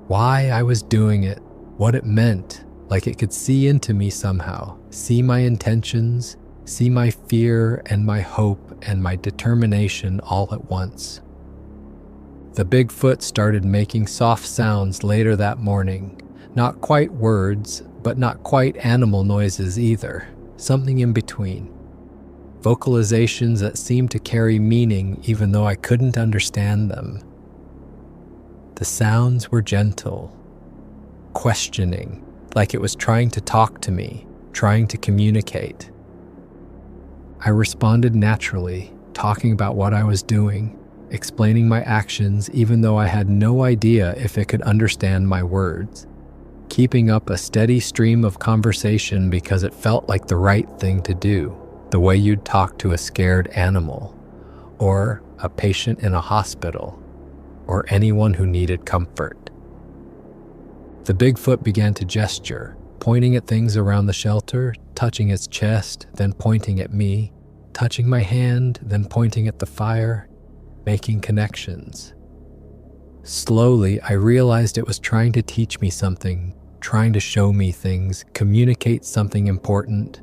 Why I was doing it, what it meant, like it could see into me somehow, see my intentions, see my fear and my hope and my determination all at once. The Bigfoot started making soft sounds later that morning. Not quite words, but not quite animal noises either. Something in between. Vocalizations that seemed to carry meaning even though I couldn't understand them. The sounds were gentle, questioning, like it was trying to talk to me, trying to communicate. I responded naturally, talking about what I was doing, explaining my actions even though I had no idea if it could understand my words, keeping up a steady stream of conversation because it felt like the right thing to do, the way you'd talk to a scared animal, or a patient in a hospital, or anyone who needed comfort. The Bigfoot began to gesture, pointing at things around the shelter, touching its chest, then pointing at me, touching my hand, then pointing at the fire, making connections. Slowly, I realized it was trying to teach me something, trying to show me things, communicate something important.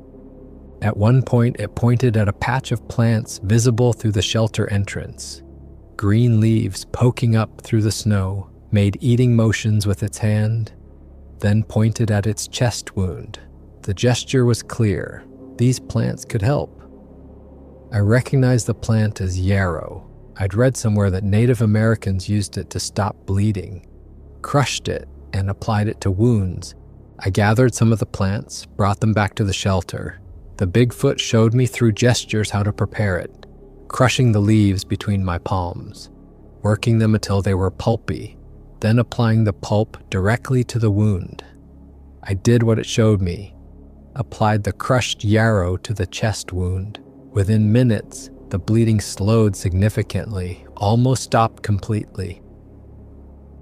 At one point, it pointed at a patch of plants visible through the shelter entrance. Green leaves poking up through the snow, made eating motions with its hand, then pointed at its chest wound. The gesture was clear. These plants could help. I recognized the plant as yarrow. I'd read somewhere that Native Americans used it to stop bleeding, crushed it, and applied it to wounds. I gathered some of the plants, brought them back to the shelter. The Bigfoot showed me through gestures how to prepare it, crushing the leaves between my palms, working them until they were pulpy, then applying the pulp directly to the wound. I did what it showed me, applied the crushed yarrow to the chest wound. Within minutes, the bleeding slowed significantly, almost stopped completely.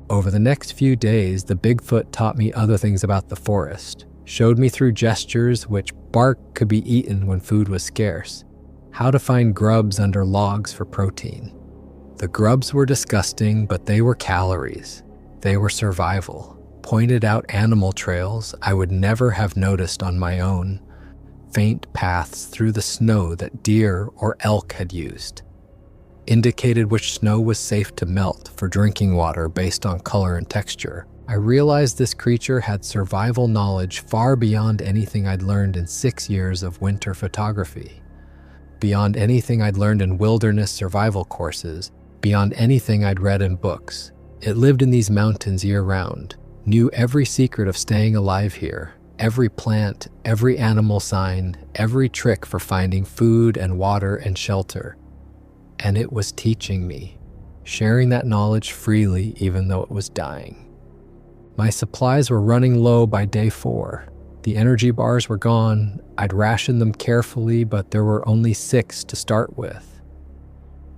Over the next few days, the Bigfoot taught me other things about the forest, showed me through gestures which bark could be eaten when food was scarce, how to find grubs under logs for protein. The grubs were disgusting, but they were calories. They were survival. Pointed out animal trails I would never have noticed on my own. Faint paths through the snow that deer or elk had used. Indicated which snow was safe to melt for drinking water based on color and texture. I realized this creature had survival knowledge far beyond anything I'd learned in 6 years of winter photography. Beyond anything I'd learned in wilderness survival courses, beyond anything I'd read in books. It lived in these mountains year-round, knew every secret of staying alive here, Every plant, every animal sign, every trick for finding food and water and shelter. And it was teaching me, sharing that knowledge freely even though it was dying. My supplies were running low by day 4. The energy bars were gone. I'd rationed them carefully, but there were only 6 to start with.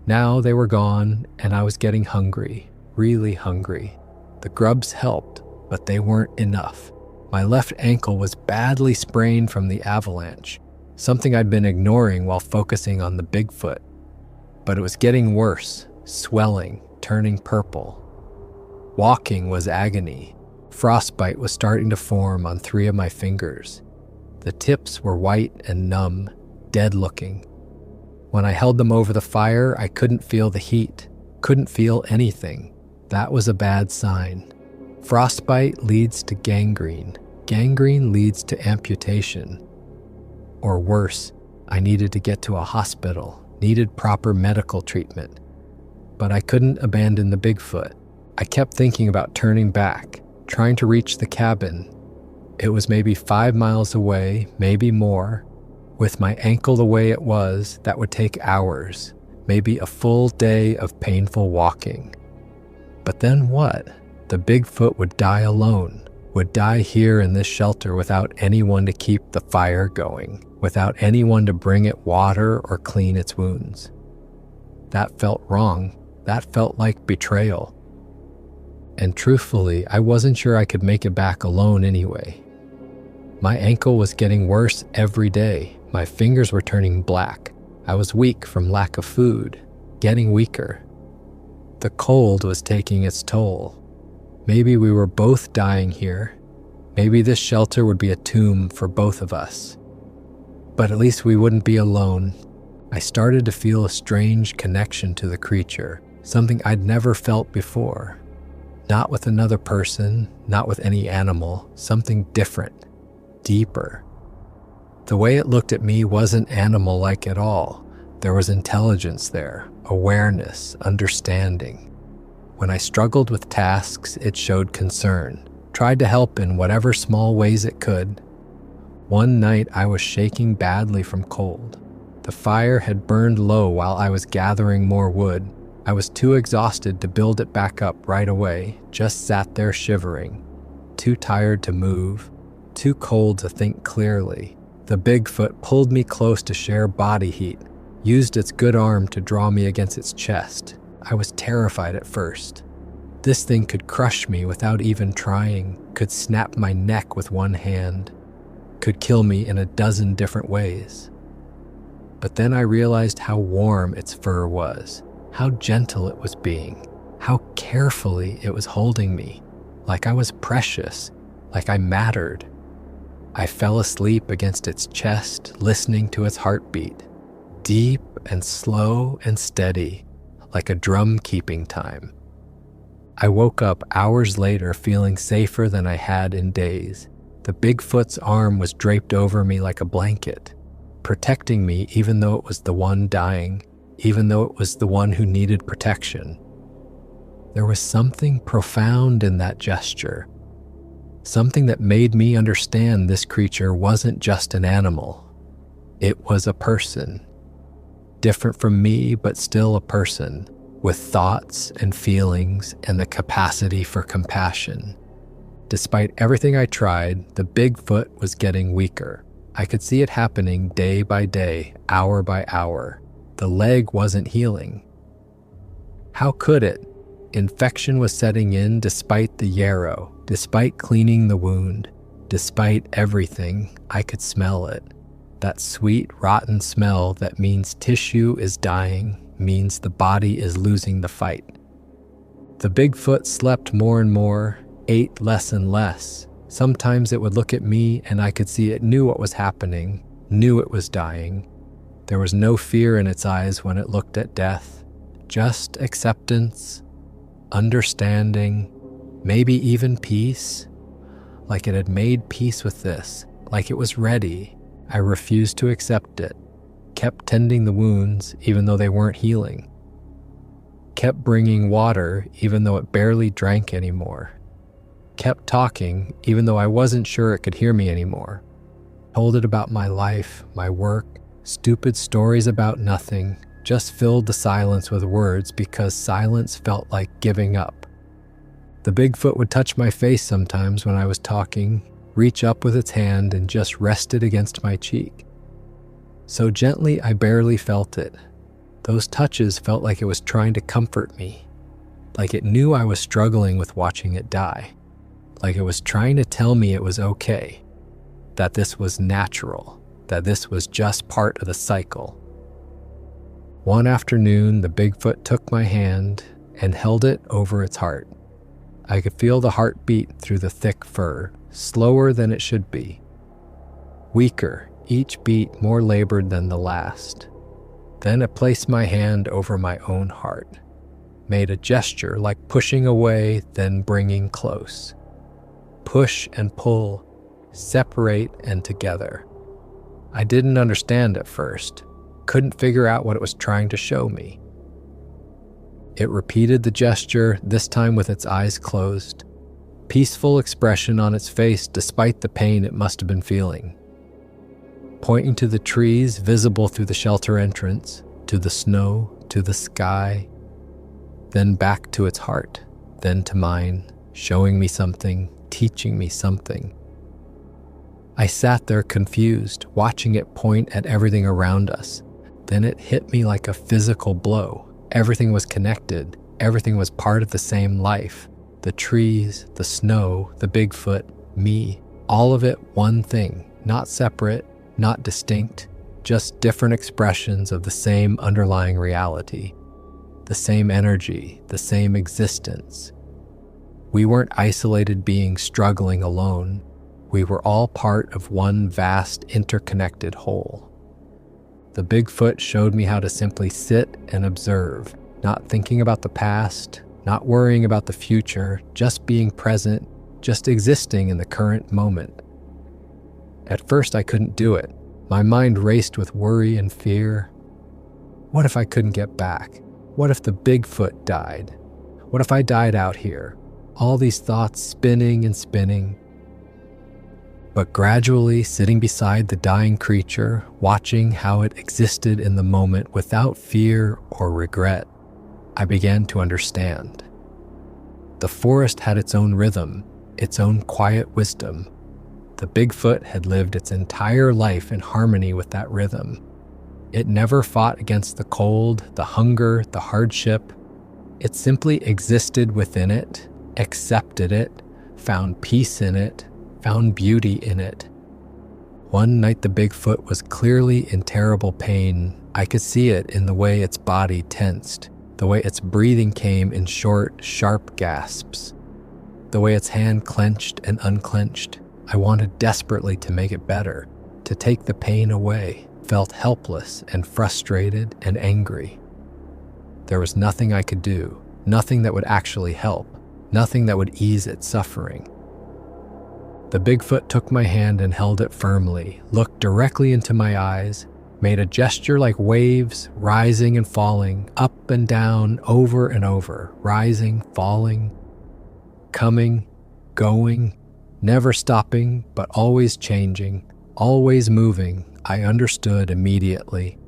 Now they were gone, and I was getting hungry, really hungry. The grubs helped, but they weren't enough. My left ankle was badly sprained from the avalanche, something I'd been ignoring while focusing on the Bigfoot. But it was getting worse, swelling, turning purple. Walking was agony. Frostbite was starting to form on 3 of my fingers. The tips were white and numb, dead-looking. When I held them over the fire, I couldn't feel the heat, couldn't feel anything. That was a bad sign. Frostbite leads to gangrene. Gangrene leads to amputation. Or worse, I needed to get to a hospital, needed proper medical treatment. But I couldn't abandon the Bigfoot. I kept thinking about turning back, trying to reach the cabin. It was maybe 5 miles away, maybe more. With my ankle the way it was, that would take hours, maybe a full day of painful walking. But then what? The Bigfoot would die alone, would die here in this shelter without anyone to keep the fire going, without anyone to bring it water or clean its wounds. That felt wrong. That felt like betrayal. And truthfully, I wasn't sure I could make it back alone anyway. My ankle was getting worse every day. My fingers were turning black. I was weak from lack of food, getting weaker. The cold was taking its toll. Maybe we were both dying here. Maybe this shelter would be a tomb for both of us. But at least we wouldn't be alone. I started to feel a strange connection to the creature, something I'd never felt before. Not with another person, not with any animal, something different, deeper. The way it looked at me wasn't animal-like at all. There was intelligence there, awareness, understanding. When I struggled with tasks, it showed concern, tried to help in whatever small ways it could. One night, I was shaking badly from cold. The fire had burned low while I was gathering more wood. I was too exhausted to build it back up right away, just sat there shivering, too tired to move, too cold to think clearly. The Bigfoot pulled me close to share body heat, used its good arm to draw me against its chest. I was terrified at first. This thing could crush me without even trying, could snap my neck with one hand, could kill me in a dozen different ways. But then I realized how warm its fur was, how gentle it was being, how carefully it was holding me, like I was precious, like I mattered. I fell asleep against its chest, listening to its heartbeat, deep and slow and steady, like a drum keeping time. I woke up hours later feeling safer than I had in days. The Bigfoot's arm was draped over me like a blanket, protecting me even though it was the one dying, even though it was the one who needed protection. There was something profound in that gesture. Something that made me understand this creature wasn't just an animal. It was a person. Different from me, but still a person, with thoughts and feelings and the capacity for compassion. Despite everything I tried, the Bigfoot was getting weaker. I could see it happening day by day, hour by hour. The leg wasn't healing. How could it? Infection was setting in despite the yarrow, despite cleaning the wound, despite everything. I could smell it. That sweet, rotten smell that means tissue is dying, means the body is losing the fight. The Bigfoot slept more and more, ate less and less. Sometimes it would look at me and I could see it knew what was happening, knew it was dying. There was no fear in its eyes when it looked at death, just acceptance, understanding, maybe even peace. Like it had made peace with this, like it was ready. I refused to accept it, kept tending the wounds even though they weren't healing, kept bringing water even though it barely drank anymore. kept talking even though I wasn't sure it could hear me anymore. Told it about my life, my work, stupid stories about nothing, just filled the silence with words because silence felt like giving up. The Bigfoot would touch my face sometimes when I was talking, reach up with its hand and just rest it against my cheek. So gently I barely felt it. Those touches felt like it was trying to comfort me, like it knew I was struggling with watching it die, like it was trying to tell me it was okay, that this was natural, that this was just part of the cycle. One afternoon, the Bigfoot took my hand and held it over its heart. I could feel the heart beat through the thick fur, slower than it should be. Weaker, each beat more labored than the last. Then it placed my hand over my own heart, made a gesture like pushing away, then bringing close. Push and pull, separate and together. I didn't understand at first, couldn't figure out what it was trying to show me. It repeated the gesture, this time with its eyes closed. Peaceful expression on its face despite the pain it must have been feeling. Pointing to the trees visible through the shelter entrance, to the snow, to the sky, then back to its heart, then to mine, showing me something, teaching me something. I sat there confused, watching it point at everything around us. Then it hit me like a physical blow. Everything was connected. Everything was part of the same life. The trees, the snow, the Bigfoot, me, all of it one thing, not separate, not distinct, just different expressions of the same underlying reality, the same energy, the same existence. We weren't isolated beings struggling alone. We were all part of one vast interconnected whole. The Bigfoot showed me how to simply sit and observe, not thinking about the past, not worrying about the future, just being present, just existing in the current moment. At first I couldn't do it. My mind raced with worry and fear. What if I couldn't get back? What if the Bigfoot died? What if I died out here? All these thoughts spinning and spinning. But gradually, sitting beside the dying creature, watching how it existed in the moment without fear or regret, I began to understand. The forest had its own rhythm, its own quiet wisdom. The Bigfoot had lived its entire life in harmony with that rhythm. It never fought against the cold, the hunger, the hardship. It simply existed within it, accepted it, found peace in it, found beauty in it. One night the Bigfoot was clearly in terrible pain. I could see it in the way its body tensed, the way its breathing came in short, sharp gasps, the way its hand clenched and unclenched. I wanted desperately to make it better, to take the pain away, felt helpless and frustrated and angry. There was nothing I could do, nothing that would actually help, nothing that would ease its suffering. The Bigfoot took my hand and held it firmly, looked directly into my eyes, made a gesture like waves, rising and falling, up and down, over and over, rising, falling, coming, going, never stopping, but always changing, always moving. I understood immediately.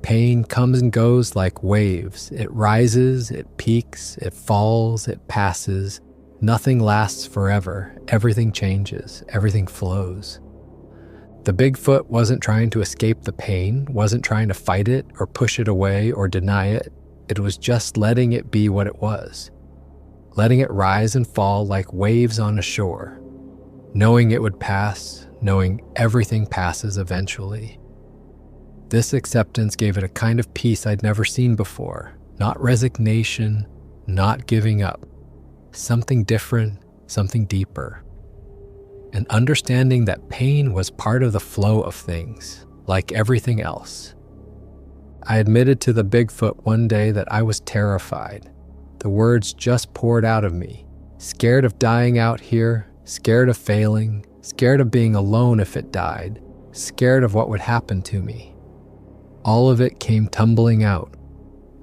Pain comes and goes like waves. It rises, it peaks, it falls, it passes. Nothing lasts forever. Everything changes. Everything flows. The Bigfoot wasn't trying to escape the pain, wasn't trying to fight it or push it away or deny it. It was just letting it be what it was. Letting it rise and fall like waves on a shore. Knowing it would pass, knowing everything passes eventually. This acceptance gave it a kind of peace I'd never seen before. Not resignation, not giving up. Something different, something deeper. And understanding that pain was part of the flow of things, like everything else. I admitted to the Bigfoot one day that I was terrified. The words just poured out of me. Scared of dying out here, scared of failing, scared of being alone if it died, scared of what would happen to me. All of it came tumbling out.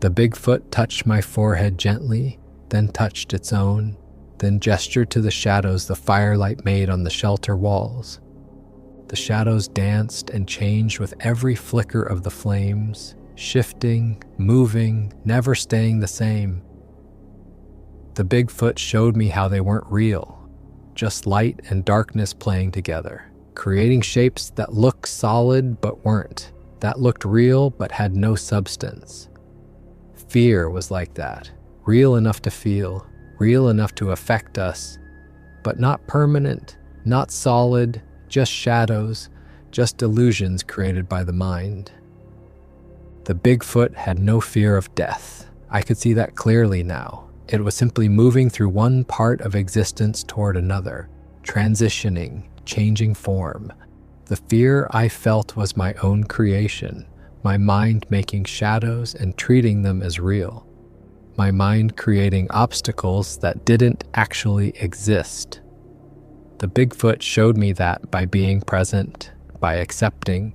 The Bigfoot touched my forehead gently, then touched its own, then gestured to the shadows the firelight made on the shelter walls. The shadows danced and changed with every flicker of the flames, shifting, moving, never staying the same. The Bigfoot showed me how they weren't real, just light and darkness playing together, creating shapes that looked solid but weren't, that looked real but had no substance. Fear was like that, real enough to feel, real enough to affect us, but not permanent, not solid, just shadows, just illusions created by the mind. The Bigfoot had no fear of death. I could see that clearly now. It was simply moving through one part of existence toward another, transitioning, changing form. The fear I felt was my own creation, my mind making shadows and treating them as real. My mind creating obstacles that didn't actually exist. The Bigfoot showed me that by being present, by accepting,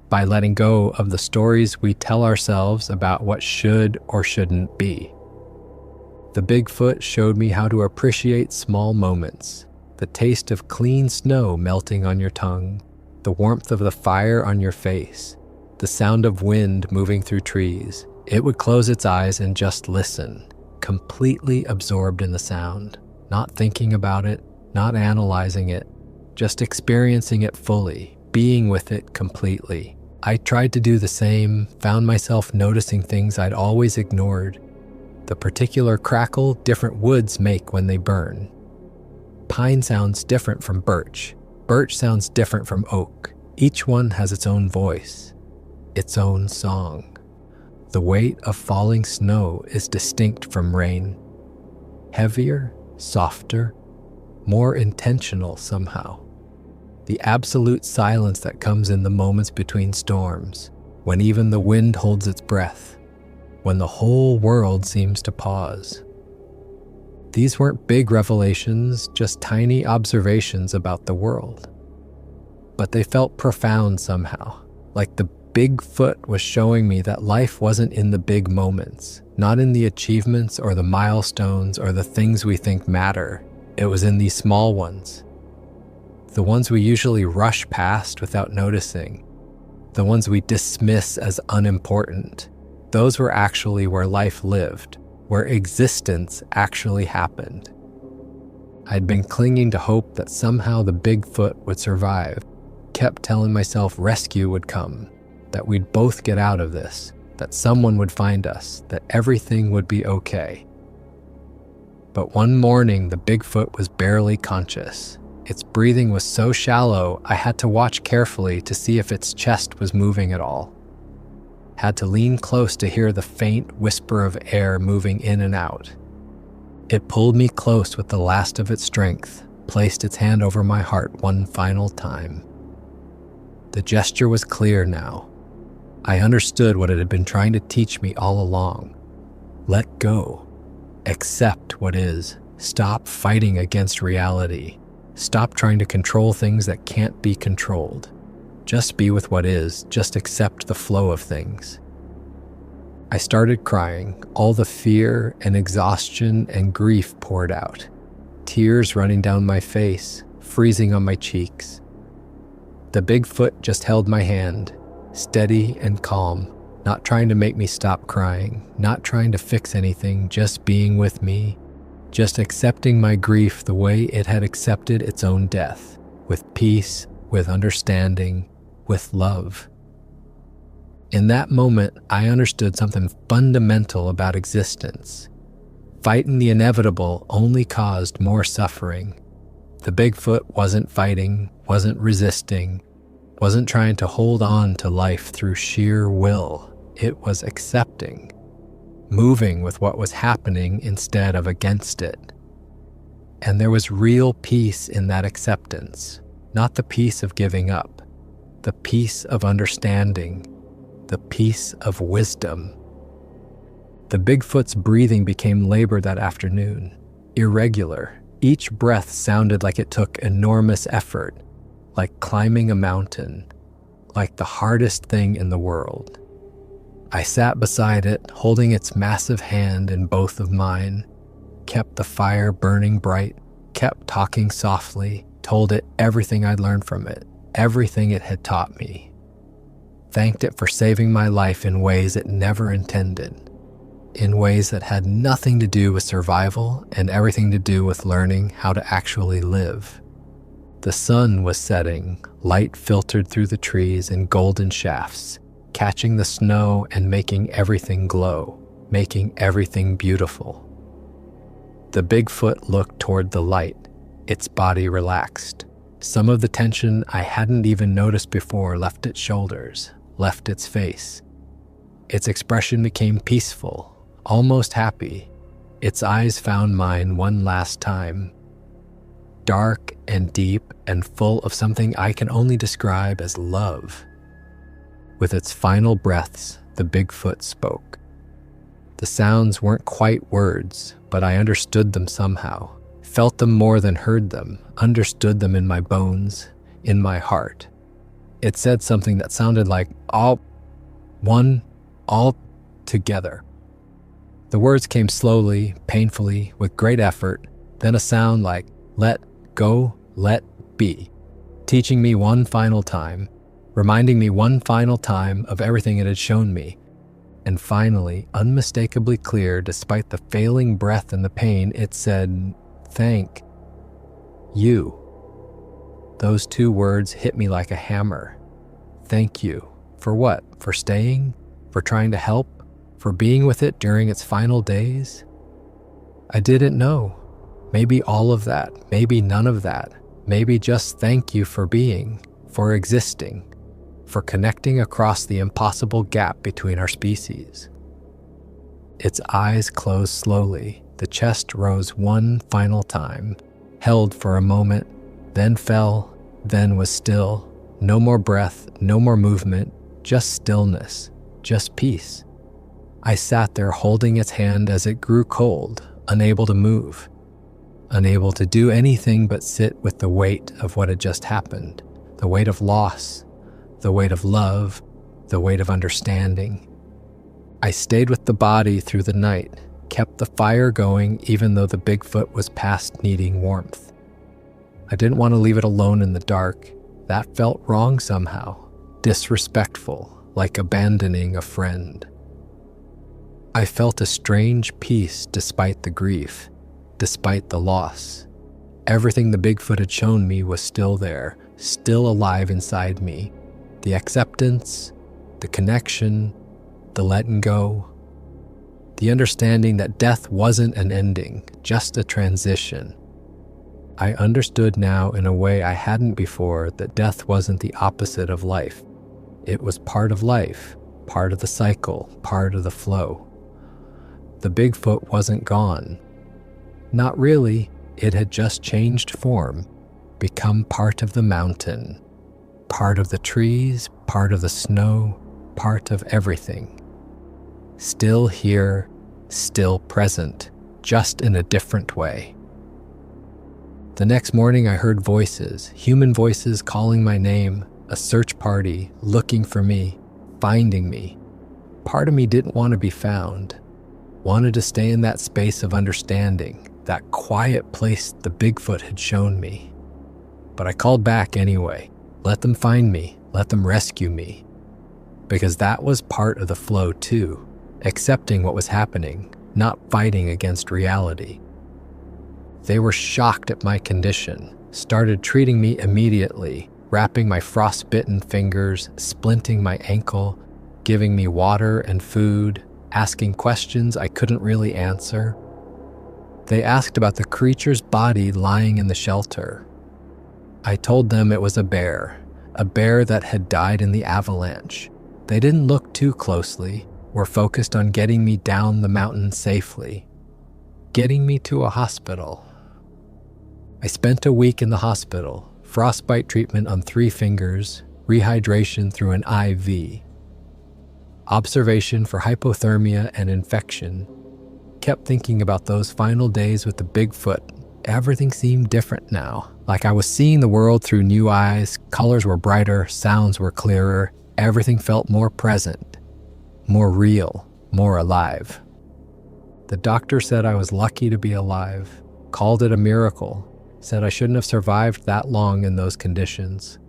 by letting go of the stories we tell ourselves about what should or shouldn't be. The Bigfoot showed me how to appreciate small moments, the taste of clean snow melting on your tongue, the warmth of the fire on your face, the sound of wind moving through trees. It would close its eyes and just listen, completely absorbed in the sound, not thinking about it, not analyzing it, just experiencing it fully, being with it completely. I tried to do the same, found myself noticing things I'd always ignored. The particular crackle different woods make when they burn. Pine sounds different from birch. Birch sounds different from oak. Each one has its own voice, its own song. The weight of falling snow is distinct from rain. Heavier, softer, more intentional somehow. The absolute silence that comes in the moments between storms, when even the wind holds its breath, when the whole world seems to pause. These weren't big revelations, just tiny observations about the world. But they felt profound somehow, like the Bigfoot was showing me that life wasn't in the big moments, not in the achievements or the milestones or the things we think matter. It was in these small ones, the ones we usually rush past without noticing, the ones we dismiss as unimportant. Those were actually where life lived, where existence actually happened. I'd been clinging to hope that somehow the Bigfoot would survive, kept telling myself rescue would come, that we'd both get out of this, that someone would find us, that everything would be okay. But one morning, the Bigfoot was barely conscious. Its breathing was so shallow, I had to watch carefully to see if its chest was moving at all. Had to lean close to hear the faint whisper of air moving in and out. It pulled me close with the last of its strength, placed its hand over my heart one final time. The gesture was clear now. I understood what it had been trying to teach me all along. Let go. Accept what is. Stop fighting against reality. Stop trying to control things that can't be controlled. Just be with what is. Just accept the flow of things. I started crying. All the fear and exhaustion and grief poured out. Tears running down my face, freezing on my cheeks. The Bigfoot just held my hand, steady and calm. Not trying to make me stop crying, not trying to fix anything, just being with me, just accepting my grief the way it had accepted its own death, with peace, with understanding, with love. In that moment, I understood something fundamental about existence. Fighting the inevitable only caused more suffering. The Bigfoot wasn't fighting, wasn't resisting, wasn't trying to hold on to life through sheer will. It was accepting, moving with what was happening instead of against it. And there was real peace in that acceptance, not the peace of giving up, the peace of understanding, the peace of wisdom. The Bigfoot's breathing became labor that afternoon, irregular. Each breath sounded like it took enormous effort, like climbing a mountain, like the hardest thing in the world. I sat beside it, holding its massive hand in both of mine, kept the fire burning bright, kept talking softly, told it everything I'd learned from it, everything it had taught me. Thanked it for saving my life in ways it never intended, in ways that had nothing to do with survival and everything to do with learning how to actually live. The sun was setting, light filtered through the trees in golden shafts, catching the snow and making everything glow, making everything beautiful. The Bigfoot looked toward the light, its body relaxed. Some of the tension I hadn't even noticed before left its shoulders, left its face. Its expression became peaceful, almost happy. Its eyes found mine one last time. Dark and deep and full of something I can only describe as love. With its final breaths, the Bigfoot spoke. The sounds weren't quite words, but I understood them somehow, felt them more than heard them, understood them in my bones, in my heart. It said something that sounded like all together. The words came slowly, painfully, with great effort, then a sound like let go, let be, teaching me one final time, reminding me one final time of everything it had shown me. And finally, unmistakably clear despite the failing breath and the pain, it said, "Thank you." Those two words hit me like a hammer. Thank you. For what? For staying? For trying to help? For being with it during its final days? I didn't know. Maybe all of that, maybe none of that. Maybe just thank you for being, for existing, for connecting across the impossible gap between our species. Its eyes closed slowly. The chest rose one final time, held for a moment, then fell, then was still. No more breath, no more movement, just stillness, just peace. I sat there holding its hand as it grew cold, unable to move, unable to do anything but sit with the weight of what had just happened, the weight of loss, the weight of love, the weight of understanding. I stayed with the body through the night, kept the fire going even though the Bigfoot was past needing warmth. I didn't want to leave it alone in the dark. That felt wrong somehow, disrespectful, like abandoning a friend. I felt a strange peace despite the grief, despite the loss. Everything the Bigfoot had shown me was still there, still alive inside me. The acceptance, the connection, the letting go, the understanding that death wasn't an ending, just a transition. I understood now in a way I hadn't before that death wasn't the opposite of life. It was part of life, part of the cycle, part of the flow. The Bigfoot wasn't gone. Not really, it had just changed form, become part of the mountain, part of the trees, part of the snow, part of everything. Still here, still present, just in a different way. The next morning I heard voices, human voices calling my name, a search party looking for me, finding me. Part of me didn't want to be found, wanted to stay in that space of understanding, that quiet place the Bigfoot had shown me. But I called back anyway. Let them find me, let them rescue me. Because that was part of the flow too, accepting what was happening, not fighting against reality. They were shocked at my condition, started treating me immediately, wrapping my frostbitten fingers, splinting my ankle, giving me water and food, asking questions I couldn't really answer. They asked about the creature's body lying in the shelter. I told them it was a bear that had died in the avalanche. They didn't look too closely, were focused on getting me down the mountain safely, getting me to a hospital. I spent a week in the hospital, frostbite treatment on 3 fingers, rehydration through an IV, observation for hypothermia and infection. Kept thinking about those final days with the Bigfoot. Everything seemed different now, like I was seeing the world through new eyes, colors were brighter, sounds were clearer, everything felt more present, more real, more alive. The doctor said I was lucky to be alive, called it a miracle, said I shouldn't have survived that long in those conditions.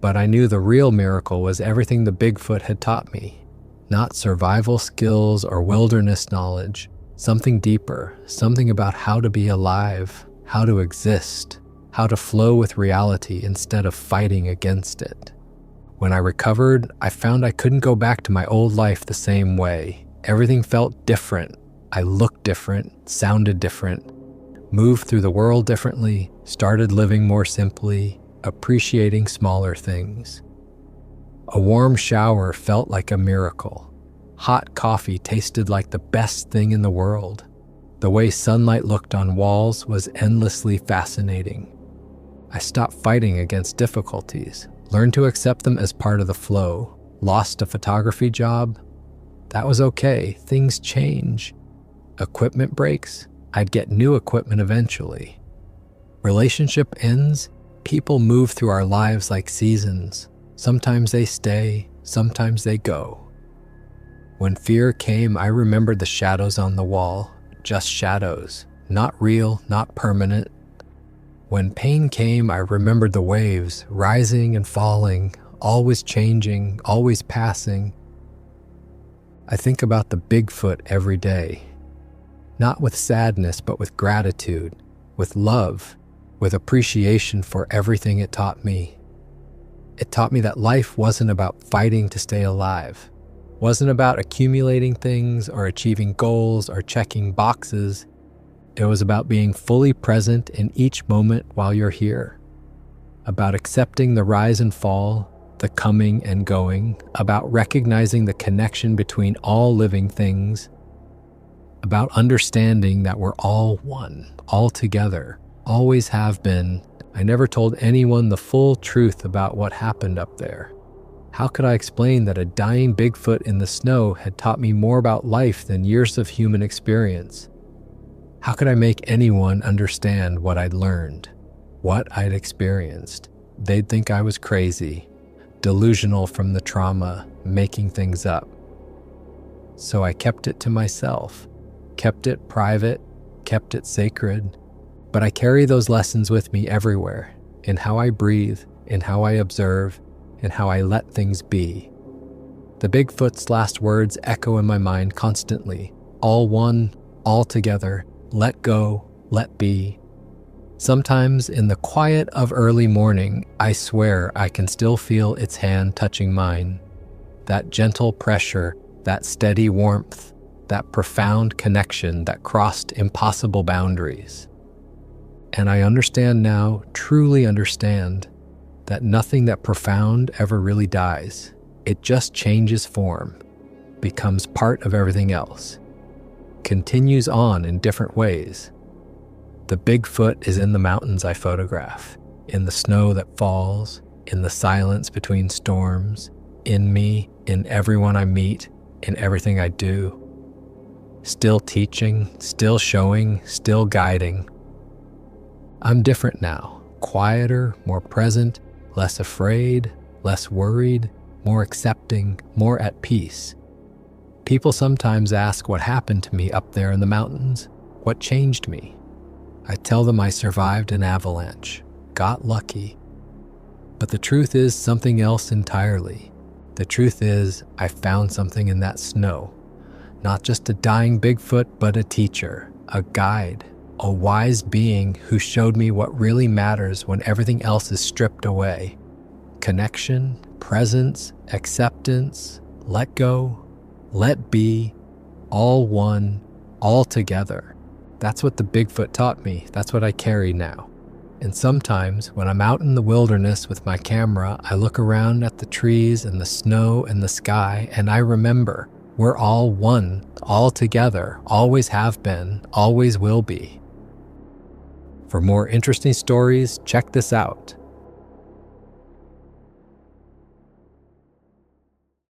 But I knew the real miracle was everything the Bigfoot had taught me, not survival skills or wilderness knowledge, something deeper, something about how to be alive, how to exist, how to flow with reality instead of fighting against it. When I recovered, I found I couldn't go back to my old life the same way. Everything felt different. I looked different, sounded different, moved through the world differently, started living more simply, appreciating smaller things. A warm shower felt like a miracle. Hot coffee tasted like the best thing in the world. The way sunlight looked on walls was endlessly fascinating. I stopped fighting against difficulties, learned to accept them as part of the flow. Lost a photography job? That was okay, things change. Equipment breaks? I'd get new equipment eventually. Relationship ends? People move through our lives like seasons. Sometimes they stay, sometimes they go. When fear came, I remembered the shadows on the wall, just shadows, not real, not permanent. When pain came, I remembered the waves, rising and falling, always changing, always passing. I think about the Bigfoot every day, not with sadness, but with gratitude, with love, with appreciation for everything it taught me. It taught me that life wasn't about fighting to stay alive, wasn't about accumulating things or achieving goals or checking boxes. It was about being fully present in each moment while you're here, about accepting the rise and fall, the coming and going, about recognizing the connection between all living things, about understanding that we're all one, all together, always have been. I never told anyone the full truth about what happened up there. How could I explain that a dying Bigfoot in the snow had taught me more about life than years of human experience? How could I make anyone understand what I'd learned, what I'd experienced? They'd think I was crazy, delusional from the trauma, making things up. So I kept it to myself, kept it private, kept it sacred. But I carry those lessons with me everywhere, in how I breathe, in how I observe, in how I let things be. The Bigfoot's last words echo in my mind constantly. All one, all together, let go, let be. Sometimes in the quiet of early morning, I swear I can still feel its hand touching mine. That gentle pressure, that steady warmth, that profound connection that crossed impossible boundaries. And I understand now, truly understand, that nothing that profound ever really dies. It just changes form, becomes part of everything else, continues on in different ways. The Bigfoot is in the mountains I photograph, in the snow that falls, in the silence between storms, in me, in everyone I meet, in everything I do. Still teaching, still showing, still guiding. I'm different now, quieter, more present, less afraid, less worried, more accepting, more at peace. People sometimes ask what happened to me up there in the mountains, what changed me. I tell them I survived an avalanche, got lucky. But the truth is something else entirely. The truth is I found something in that snow, not just a dying Bigfoot, but a teacher, a guide, a wise being who showed me what really matters when everything else is stripped away. Connection, presence, acceptance, let go, let be, all one, all together. That's what the Bigfoot taught me. That's what I carry now. And sometimes when I'm out in the wilderness with my camera, I look around at the trees and the snow and the sky, and I remember we're all one, all together, always have been, always will be. For more interesting stories, check this out.